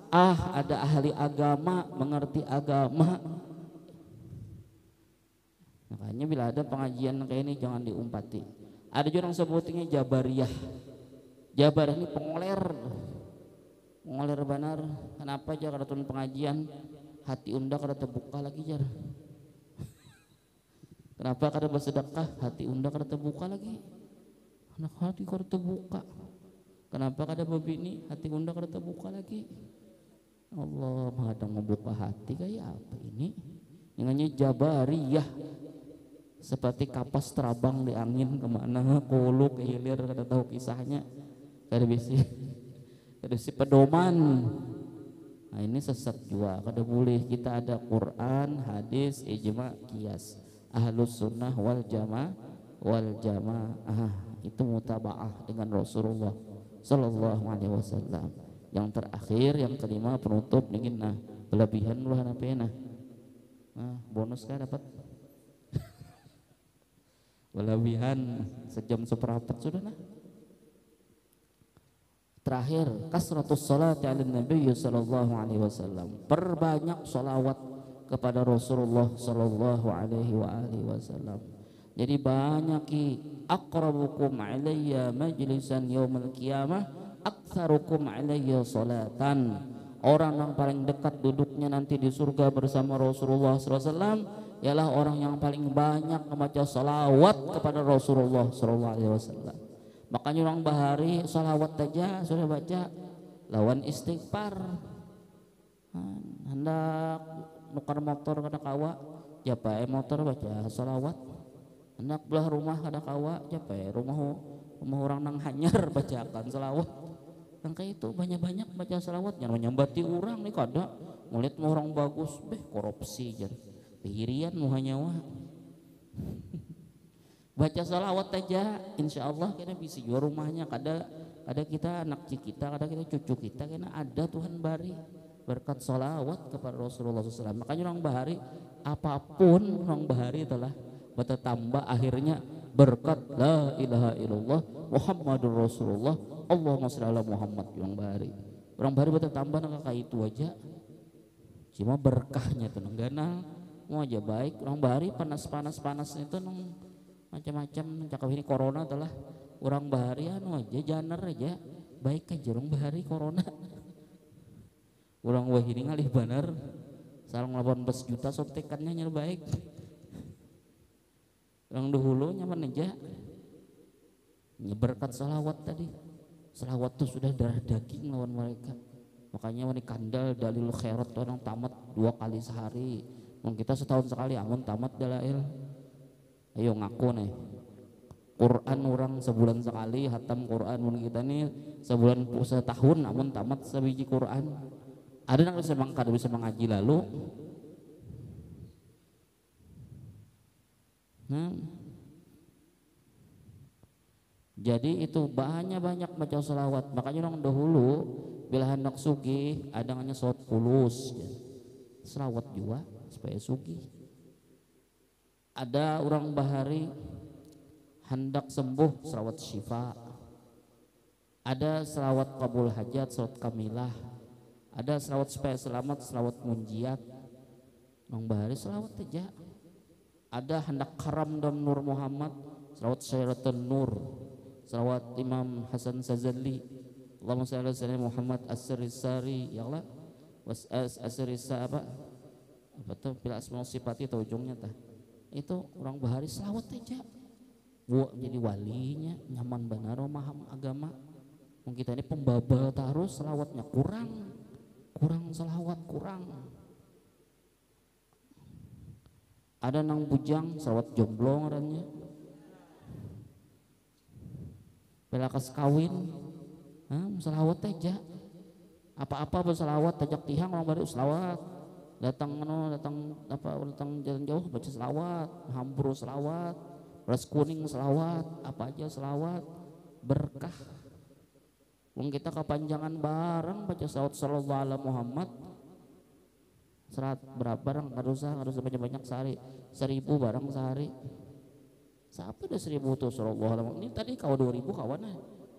Speaker 3: ada ahli agama, mengerti agama. Makanya bila ada pengajian kayak ini jangan diumpati. Ada juga yang sebutnya Jabariyah. Jabariyah ini pengoler benar. Kenapa aja kada turun pengajian hati unda kada terbuka lagi jar. Kenapa kada bersedekah hati unda kada terbuka lagi. Anak hati kada terbuka. Kenapa kada berbini hati unda kada terbuka lagi. Allah menghadang membuka hati kayak apa ini? Namanya Jabariyah. Seperti kapas terabang di angin kemana, kulu ke hilir, kada tahu kisahnya. Kada bisi pedoman. Nah ini sesat juga. Kada boleh. Kita ada Quran, hadis, ijma, qiyas. Ahlus sunnah wal jamaah itu mutabaah dengan Rasulullah Sallallahu Alaihi Wasallam. Yang terakhir, yang kelima penutup dingin. Nah kelebihan lu hanapena. Nah bonus kan dapat. Kelebihan sejam seperempat sudah nah. Terakhir, kasratus salati ala Nabi sallallahu alaihi wasallam. Perbanyak salawat kepada Rasulullah sallallahu alaihi wasallam. Jadi banyaki aqrabukum alayya majlisan yaumil qiyamah aktsarukum alayya salatan. Orang yang paling dekat duduknya nanti di surga bersama Rasulullah sallallahu alaihi wasallam ialah orang yang paling banyak membaca salawat kepada Rasulullah sallallahu alaihi wasallam. Makanya orang bahari salawat aja sudah baca lawan istighfar. Hendak nukar motor kada kawa japae motor baca salawat. Hendak belah rumah kada kawa japae rumah orang nang hanyar bacakan salawat. Yang kayak itu banyak-banyak baca salawat, jangan menyambati orang nih kada mulit mau orang bagus korupsi jar pihirian mau hanyawa. Baca salawat aja insya Allah kena bisa jual rumahnya. Ada kita anak kita, ada kita cucu kita kena ada Tuhan bari berkat salawat kepada Rasulullah SAW. Makanya orang bahari apapun orang bahari telah bertambah akhirnya berkat la ilaha illallah Muhammadur Rasulullah Allahumma shalli ala Muhammad. Orang bahari bertambah kayak itu aja cuma berkahnya tuh nenggana mau aja baik. Orang bahari panas itu nong macam-macam cakap ini corona telah orang bahari anu aja janer aja baik aja orang bahari corona. Orang wah ini ngalih bener sarang 18 juta sontekannya nyar baik. Orang dahulu nyaman aja berkat salawat tadi. Salawat itu sudah darah daging lawan mereka. Makanya wani kandal dalil khairat orang tamat 2 kali sehari. Kita setahun sekali amun tamat dalail. Ayo ngaku nih Quran orang sebulan sekali hatam Quran kita nih sebulan setahun namun tamat sebiji Quran. Ada yang bisa mengaji lalu. Nah, jadi itu banyak baca salawat. Makanya orang dahulu bila hendak sugih ada namanya salawat kulus ya. Salawat juga supaya sugih. Ada orang bahari hendak sembuh salawat syifa. Ada salawat kabul hajat, salawat kamilah. Ada salawat supaya selamat, salawat munjiat. Orang bahari salawat aja. Ada hendak karam dan Nur Muhammad, salawat Syaratun Nur, salawat Imam Hasan Sazali. Allahumma shalli ala Muhammad as-Sirisari ya Allah. As-Sirisa apa tuh bila asma sifat itu ujungnya tah. Itu orang bahari salawat aja. Jadi walinya nyaman benar memaham agama. Kita ini pembabal terus, selawatnya kurang selawat kurang. Ada nang bujang selawat jomblo ngarannya, belakas kawin, selawat aja. Apa-apa berselawat, tajak tihang orang baru selawat, datang jalan jauh baca selawat, hambur selawat, beras kuning selawat, apa aja selawat, berkah. Wong kita kepanjangan bareng baca salawat sallallahu alaihi Muhammad serat berapa barang nggak usah banyak sehari 1000 barang sehari. Siapa ada 1000 tuh sallallahu alaihi Muhammad. Ini tadi kau 2000 kawan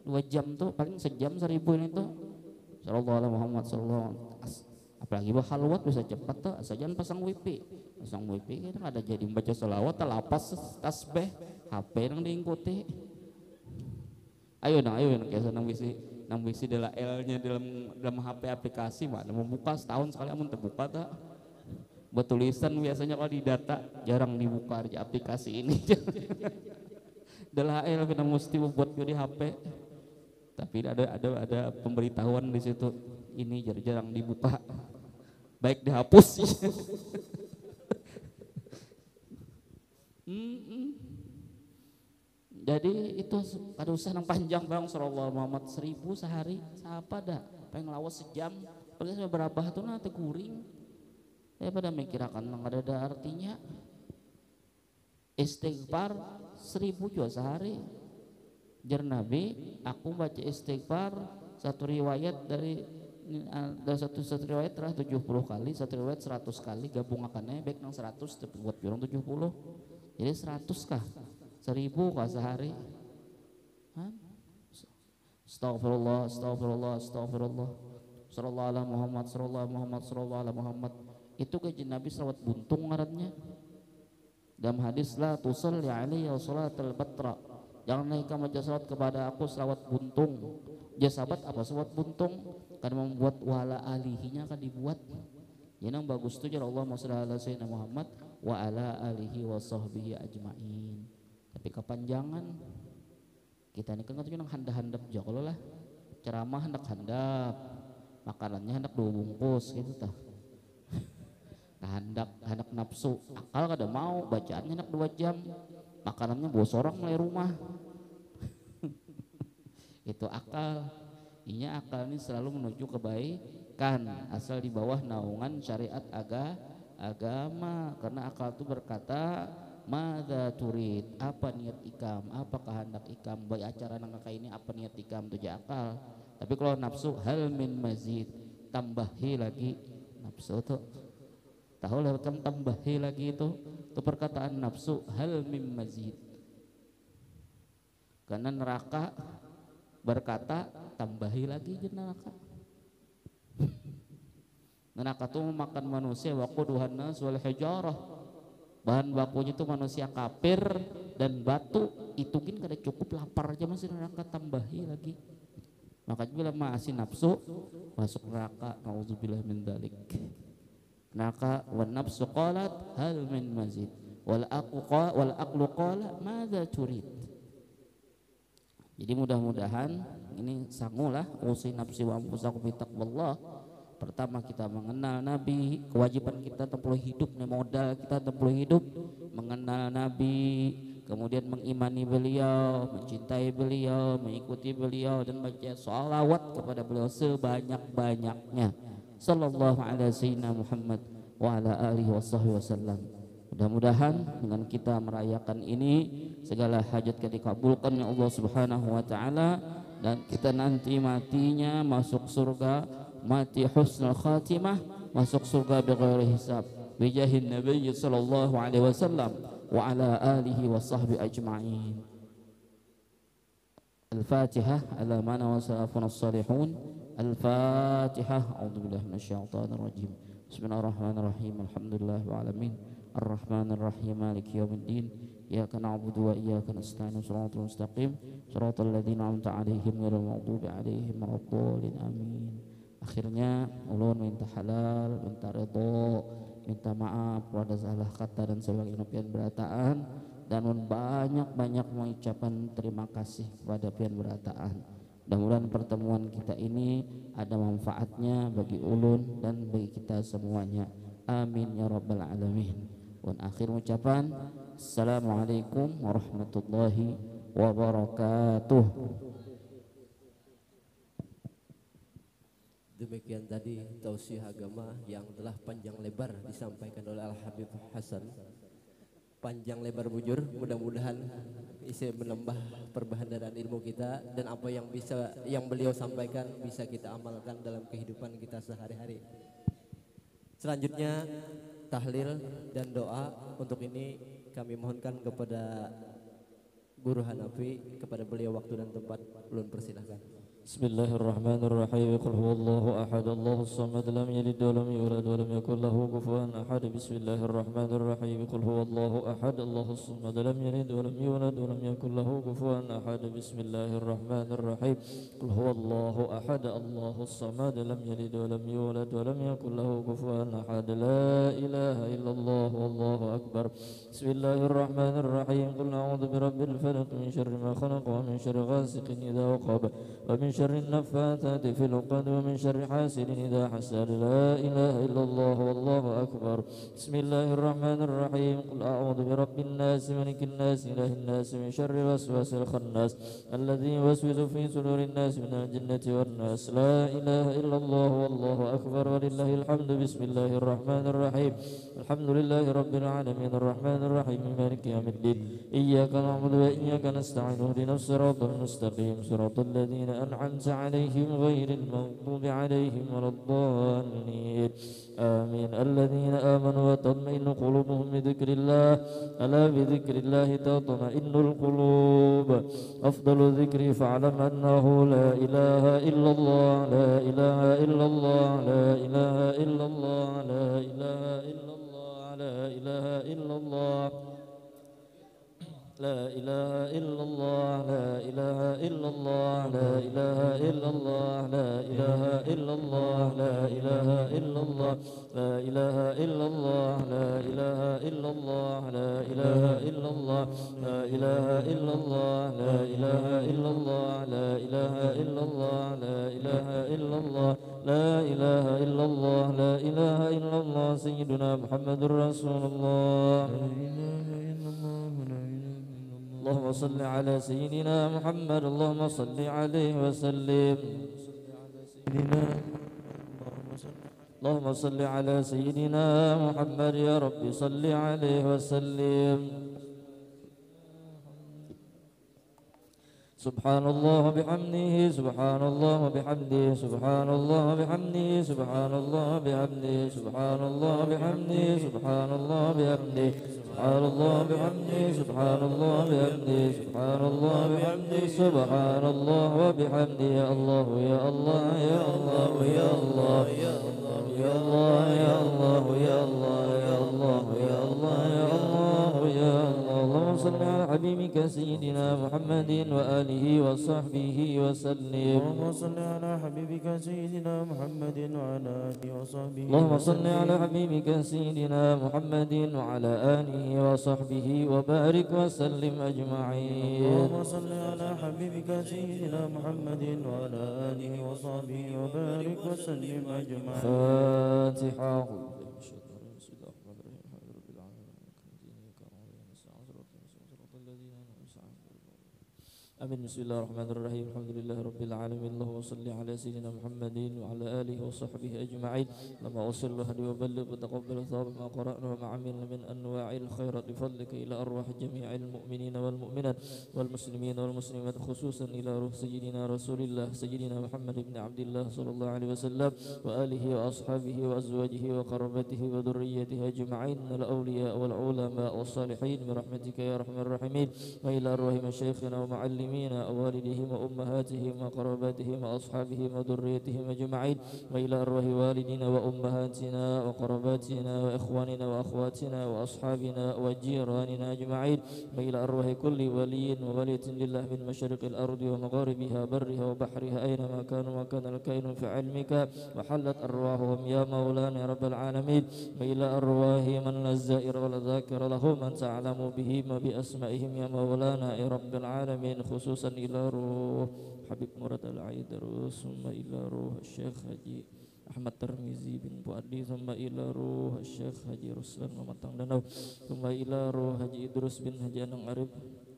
Speaker 3: 2 jam tuh paling sejam 1000 ini tuh sallallahu alaihi Muhammad sallallahu. Apalagi halwat bisa cepat tuh asajan pasang wifi kita nggak ada jadi baca salawat talapas tasbih HP yang diikuti. Ayo kayak nang bisi adalah L-nya dalam HP aplikasi mana membuka setahun sekali amun terbuka tak bertulisan biasanya kalau di data jarang dibuka di aplikasi ini. Adalah L kita mesti buat di HP tapi ada pemberitahuan di situ ini jarang dibuka baik dihapus. Jadi itu ada usaha yang panjang bang sallallahu Muhammad 1000 sehari siapa dah pengen lawas sejam paling berapa tuh nanti guring daripada mikirakan nggak ada artinya. Istighfar 1000 juga sehari jar Nabi aku baca istighfar satu riwayat dari satu riwayat telah 70 kali, satu riwayat 100 kali gabungannya baik nang 100 tapi buat jurang 70 jadi 100 kah 1000 kah sehari. Astagfirullah sallallahu alaihi Muhammad itu ke Nabi selawat buntung ngarannya. Dalam hadis la tusalli alaihi salatul batra, jangan kamu baca salawat kepada aku selawat buntung. Ya sahabat apa selawat buntung karena membuat wala alihinya akan dibuat. Yang bagus tuh Allah Muhammad sayyidina Muhammad wa ala alihi wa sahbihi ajmain. Tapi kepanjangan kita ini kan nang handap-handap aja kalau lah ceramah handap makanannya hendak 2 bungkus gitu tah. hendak nafsu akal kada mau bacaannya hendak 2 jam makanannya bos orang mulai rumah. Itu akal. Inya akal ini selalu menuju kebaikan asal di bawah naungan syariat agama karena akal itu berkata madza turid, apa niat ikam, apa kehendak ikam, baik acara nang ini apa niat ikam tuh akal. Tapi kalau nafsu hal min mazid, tambahi lagi nafsu tuh. Tahu lah kan tambahi lagi itu perkataan nafsu hal min mazid. Karena neraka berkata tambahi lagi je neraka. Neraka tuh memakan manusia waquduhan nas wal hijarah. Bahan bakunya itu manusia kafir dan batu itu kan kada cukup lapar aja masih neraka tambahi lagi. Makanya bila masih nafsu masuk neraka naudzubillah min dzalik. Neraka wan nafsu qalat hal min mazid wal aqlu qala madza turid. Jadi mudah-mudahan ini sangulah usi nafsi wa anfusakum bi taqwallah. Pertama kita mengenal Nabi, kewajiban kita tempuh hidup nih modal kita tempuh hidup mengenal Nabi, kemudian mengimani beliau, mencintai beliau, mengikuti beliau dan baca sholawat kepada beliau sebanyak-banyaknya. Sallallahu alaihi sayyidina Muhammad wa ala alihi wasallam. Mudah-mudahan dengan kita merayakan ini segala hajat kita dikabulkan oleh Allah Subhanahu wa taala dan kita nanti matinya masuk surga, mati husnul khatimah, masuk surga bighairi hisab bijahin Nabi sallallahu alaihi wasallam wa ala alihi wa sahbihi ajma'in. Al-Fatihah ala mana wa salafun as-salihun. Al-Fatihah. A'udzubillahi minasyaitonir rajim. Bismillahirrahmanirrahim. Alhamdulillahil alamin. Ar-Rahmanir Rahim. Maliki yaumiddin. Iyyaka na'budu wa iyyaka nasta'in. Shiratal mustaqim. Shiratal ladzina an'amta 'alaihim ghairil maghdubi 'alaihim waladdallin. Amin. Akhirnya ulun minta halal, minta ridho, minta maaf pada salah kata dan sebagai pian berataan dan banyak-banyak mengucapkan terima kasih kepada pian berataan. Mudah-mudahan pertemuan kita ini ada manfaatnya bagi ulun dan bagi kita semuanya. Amin ya rabbal alamin. Dan akhir ucapan, assalamualaikum warahmatullahi wabarakatuh.
Speaker 1: Demikian tadi tausiah agama yang telah panjang lebar disampaikan oleh Al-Habib Hasan. Panjang lebar bujur, mudah-mudahan bisa menambah perbahanan ilmu kita, dan apa yang beliau sampaikan bisa kita amalkan dalam kehidupan kita sehari-hari. Selanjutnya tahlil dan doa. Untuk ini kami mohonkan kepada Guru Hanafi, kepada beliau waktu dan tempat. Ulun persilahkan.
Speaker 2: Bismillahirrahmanirrahim. Qul huwallahu ahad, Allahus samad, lam yalid wa lam yulad wa lam yakul lahu kufuwan ahad. Bismillahirrahmanirrahim. Qul huwallahu ahad, Allahus samad, lam yalid wa lam yulad wa lam yakul lahu kufuwan ahad. Bismillahirrahmanirrahim. Qul huwallahu ahad, Allahus samad, lam yalid wa lam yulad wa lam yakul lahu kufuwan ahad. La ilaha illallah, wallahu akbar. Bismillahirrahmanirrahim. Qul a'udzu birabbil falaq, min syarri ma khalaq, wa min syarri ghasiqin idza waqab, wa min syarri an-naffatsati fil 'uqad, wa min syarri hasidin idza hasad. La ilaha illallah, wallahu akbar. Bismillahirrahmanirrahim. Qul a'udzu birabbin nas, malikin nas, ilahin nas, min syarri waswasil khannas, alladzi yuwaswisu fi sudurin nas, minal jinnati wan nas. La ilaha illallah, wallahu akbar, walillahil hamdu. Bismillahirrahmanirrahim. Alhamdulillahi rabbil alamin, arrahmanirrahim, maliki yaumiddin. Iyyaka na'budu wa iyyaka nasta'in, ihdinas siratal mustaqim, siratal ladzina an'amta 'alaihim ghairil maghdubi 'alaihim waladdallin. Amin. Alladzina amanu wa tatma'innu qulubuhum bi dzikrillah, ala bi dzikrillah tatma'innul qulub. Afdalu dzikri fa'lam annahu la ilaha illallah, la ilaha illallah, la ilaha illallah, la ilaha illallah, la ilaha illallah. لا إله إلا الله، لا إله إلا الله، لا إله إلا الله، لا إله إلا الله، لا إله إلا الله، لا إله إلا الله، لا إله إلا الله، لا إله إلا الله، لا إله إلا الله، لا إله إلا الله، لا إله إلا الله، لا إله إلا الله، لا إله إلا الله، لا إله إلا الله. سيدنا محمد رسول الله. اللهم صل على سيدنا محمد، اللهم صل عليه وسلم. اللهم صل على سيدنا محمد، يا رب صل عليه وسلم. سبحان الله بحمده، سبحان الله بحمده، سبحان الله بحمده، سبحان الله بحمده، سبحان الله بحمده، سبحان الله بحمده، سبحان الله بحمده، سبحان الله بحمده، سبحان الله بحمده، سبحان الله وبحمده. يا الله يا الله يا الله يا الله يا الله يا الله يا الله يا الله يا الله يا الله يا الله يا الله. اللهم صل على حبيبك سيدنا محمد وآله وصحبه وسلم.
Speaker 4: اللهم صل على حبيبك سيدنا محمد وعلى آله وصحبه.
Speaker 2: اللهم صل على حبيبك سيدنا محمد وعلى آله وصحبه وبارك وسلم أجمعين.
Speaker 4: اللهم صل على حبيبك سيدنا محمد وعلى آله وصحبه وبارك وسلم أجمعين.
Speaker 2: فاتحة. آمين. بسم الله الرحمن الرحيم. الحمد لله رب العالمين. اللهم صل على سيدنا محمد وعلى آله وصحبه أجمعين. لما أوصل وهدي وبلغ وتقبل ثواب ما قرأنا وما عملنا من أنواع الخيرات بفضلك إلى أرواح جميع المؤمنين والمؤمنات والمسلمين والمسلمات، خصوصا إلى روح سيدنا رسول الله سيدنا محمد بن عبد الله صلى الله عليه وسلم وآله وأصحابه وأزواجه وقربته وذريته أجمعين من الأولياء والعلماء والصالحين برحمتك يا أرحم الراحمين. وإلى أرواح مشايخنا ومعلمين ووالديهم وأمهاتهم وقراباتهم وأصحابهم وذريتهم أجمعين. وإلى أرواح والدينا وأمهاتنا وقراباتنا وإخواننا وأخواتنا وأصحابنا وجيراننا أجمعين. وإلى أرواح كل ولي وولية لله من مشرق الأرض ومغاربها برها وبحرها أينما كانوا وكان الكائن في علمك، وحلت أرواحهم يا مولانا رب العالمين. وإلى أرواح من لا الزائر ولا ذاكر له من تعلم بهم وبأسمائهم يا مولانا يا رب العالمين، خصوصا إلى روح Habib Murad Al-Aidarus, summa ila ruh Syekh Haji Ahmad Tarmizi bin Puadi, summa ila ruh Syekh Haji Ruslan Mamatang Danau, summa ila ruh Haji Idrus bin Haji Anang Arif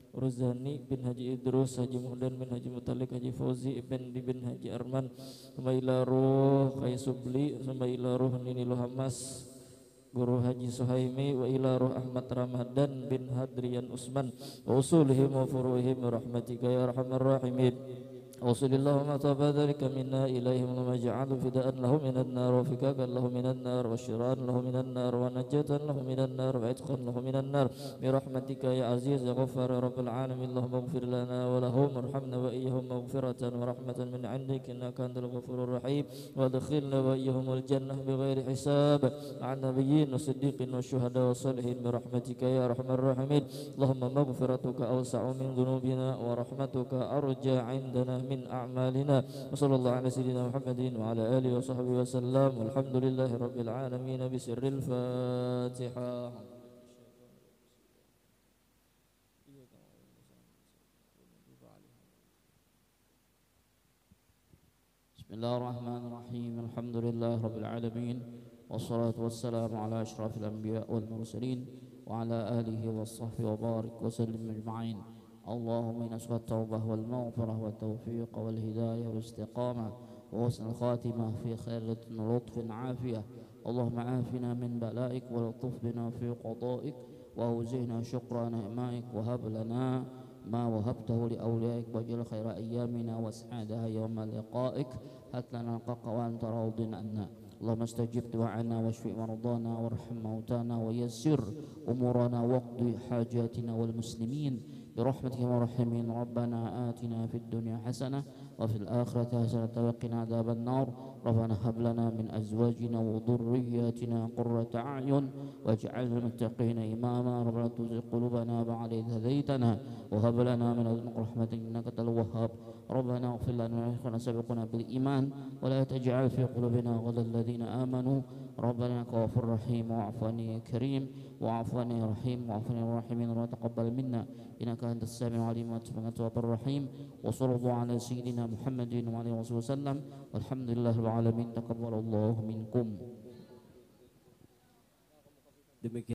Speaker 2: Ruzani bin Haji Idrus, Haji Muhdan bin Haji Mutalik, Haji Fauzi bin Haji Arman, summa ila ruh Kaisubli, summa ila ruh Nini Luhamas Guru Haji Suhaimi, wa ila ruh Ahmad Ramadan bin Hadrian Usman, wa usulihim wa furuhim rahmatika ya arhamar rahimin. وصل اللهم طاب ذلك منا إليهم وما جعل فداء له من النار وفكاكا له من النار وشرارا له من النار ونجاة له من النار وعتقا له من النار برحمتك يا عزيز يا غفار يا رب العالمين. اللهم اغفر لنا ولهم وارحمنا وإياهم مغفرة ورحمة من عندك إنك أنت الغفور الرحيم، وادخلنا وإياهم الجنة بغير حساب مع النبيين والصديقين والشهداء والصالحين برحمتك يا أرحم الراحمين. اللهم مغفرتك أوسع من ذنوبنا ورحمتك أرجى عندنا من أعمالنا. وصلى الله على سيدنا محمد وعلى آله وصحبه وسلم، والحمد لله رب العالمين بسر الفاتحة.
Speaker 3: بسم الله الرحمن الرحيم. الحمد لله رب العالمين، والصلاة والسلام على أشرف الأنبياء والمرسلين وعلى آله وصحبه وبارك وسلم أجمعين. اللهم إنا نسألك التوبة والمغفرة والتوفيق والهداية والاستقامة وحسن الخاتمة في خير لطف عافية. اللهم عافنا من بلائك ولطف بنا في قضائك وأوزعنا شكر نعمائك، وهب لنا ما وهبته لأوليائك، واجعل خير أيامنا واسعدها يوم لقائك، حتى نلقاك وأنت راض عنا. اللهم استجب دعاءنا واشف مرضانا وارحم موتانا ويسر أمورنا واقض حاجاتنا والمسلمين برحمتك يا الراحمين. ربنا آتنا في الدنيا حسنة وفي الآخرة حسنة وقنا عذاب النار. ربنا هب لنا من أزواجنا وذرياتنا قرة أعين واجعلنا للمتقين إماما. ربنا لا تزغ قلوبنا بعد إذ هديتنا وهب لنا من لدنك رحمة إنك أنت الوهاب. ربنا اغفر لنا ولإخواننا سبقونا بالإيمان ولا تجعل في قلوبنا غلا للذين آمنوا. ربنا إنك غفور رحيم واعف عني يا كريم واعف عني يا رحيم واعف عني يا راحمين وتقبل منا إنك أنت السميع العليم وأنت التواب الرحيم. وصلى الله على سيدنا محمد وعلى آله وسلم، والحمد لله رب العالمين. تقبل الله منكم.
Speaker 1: Demikian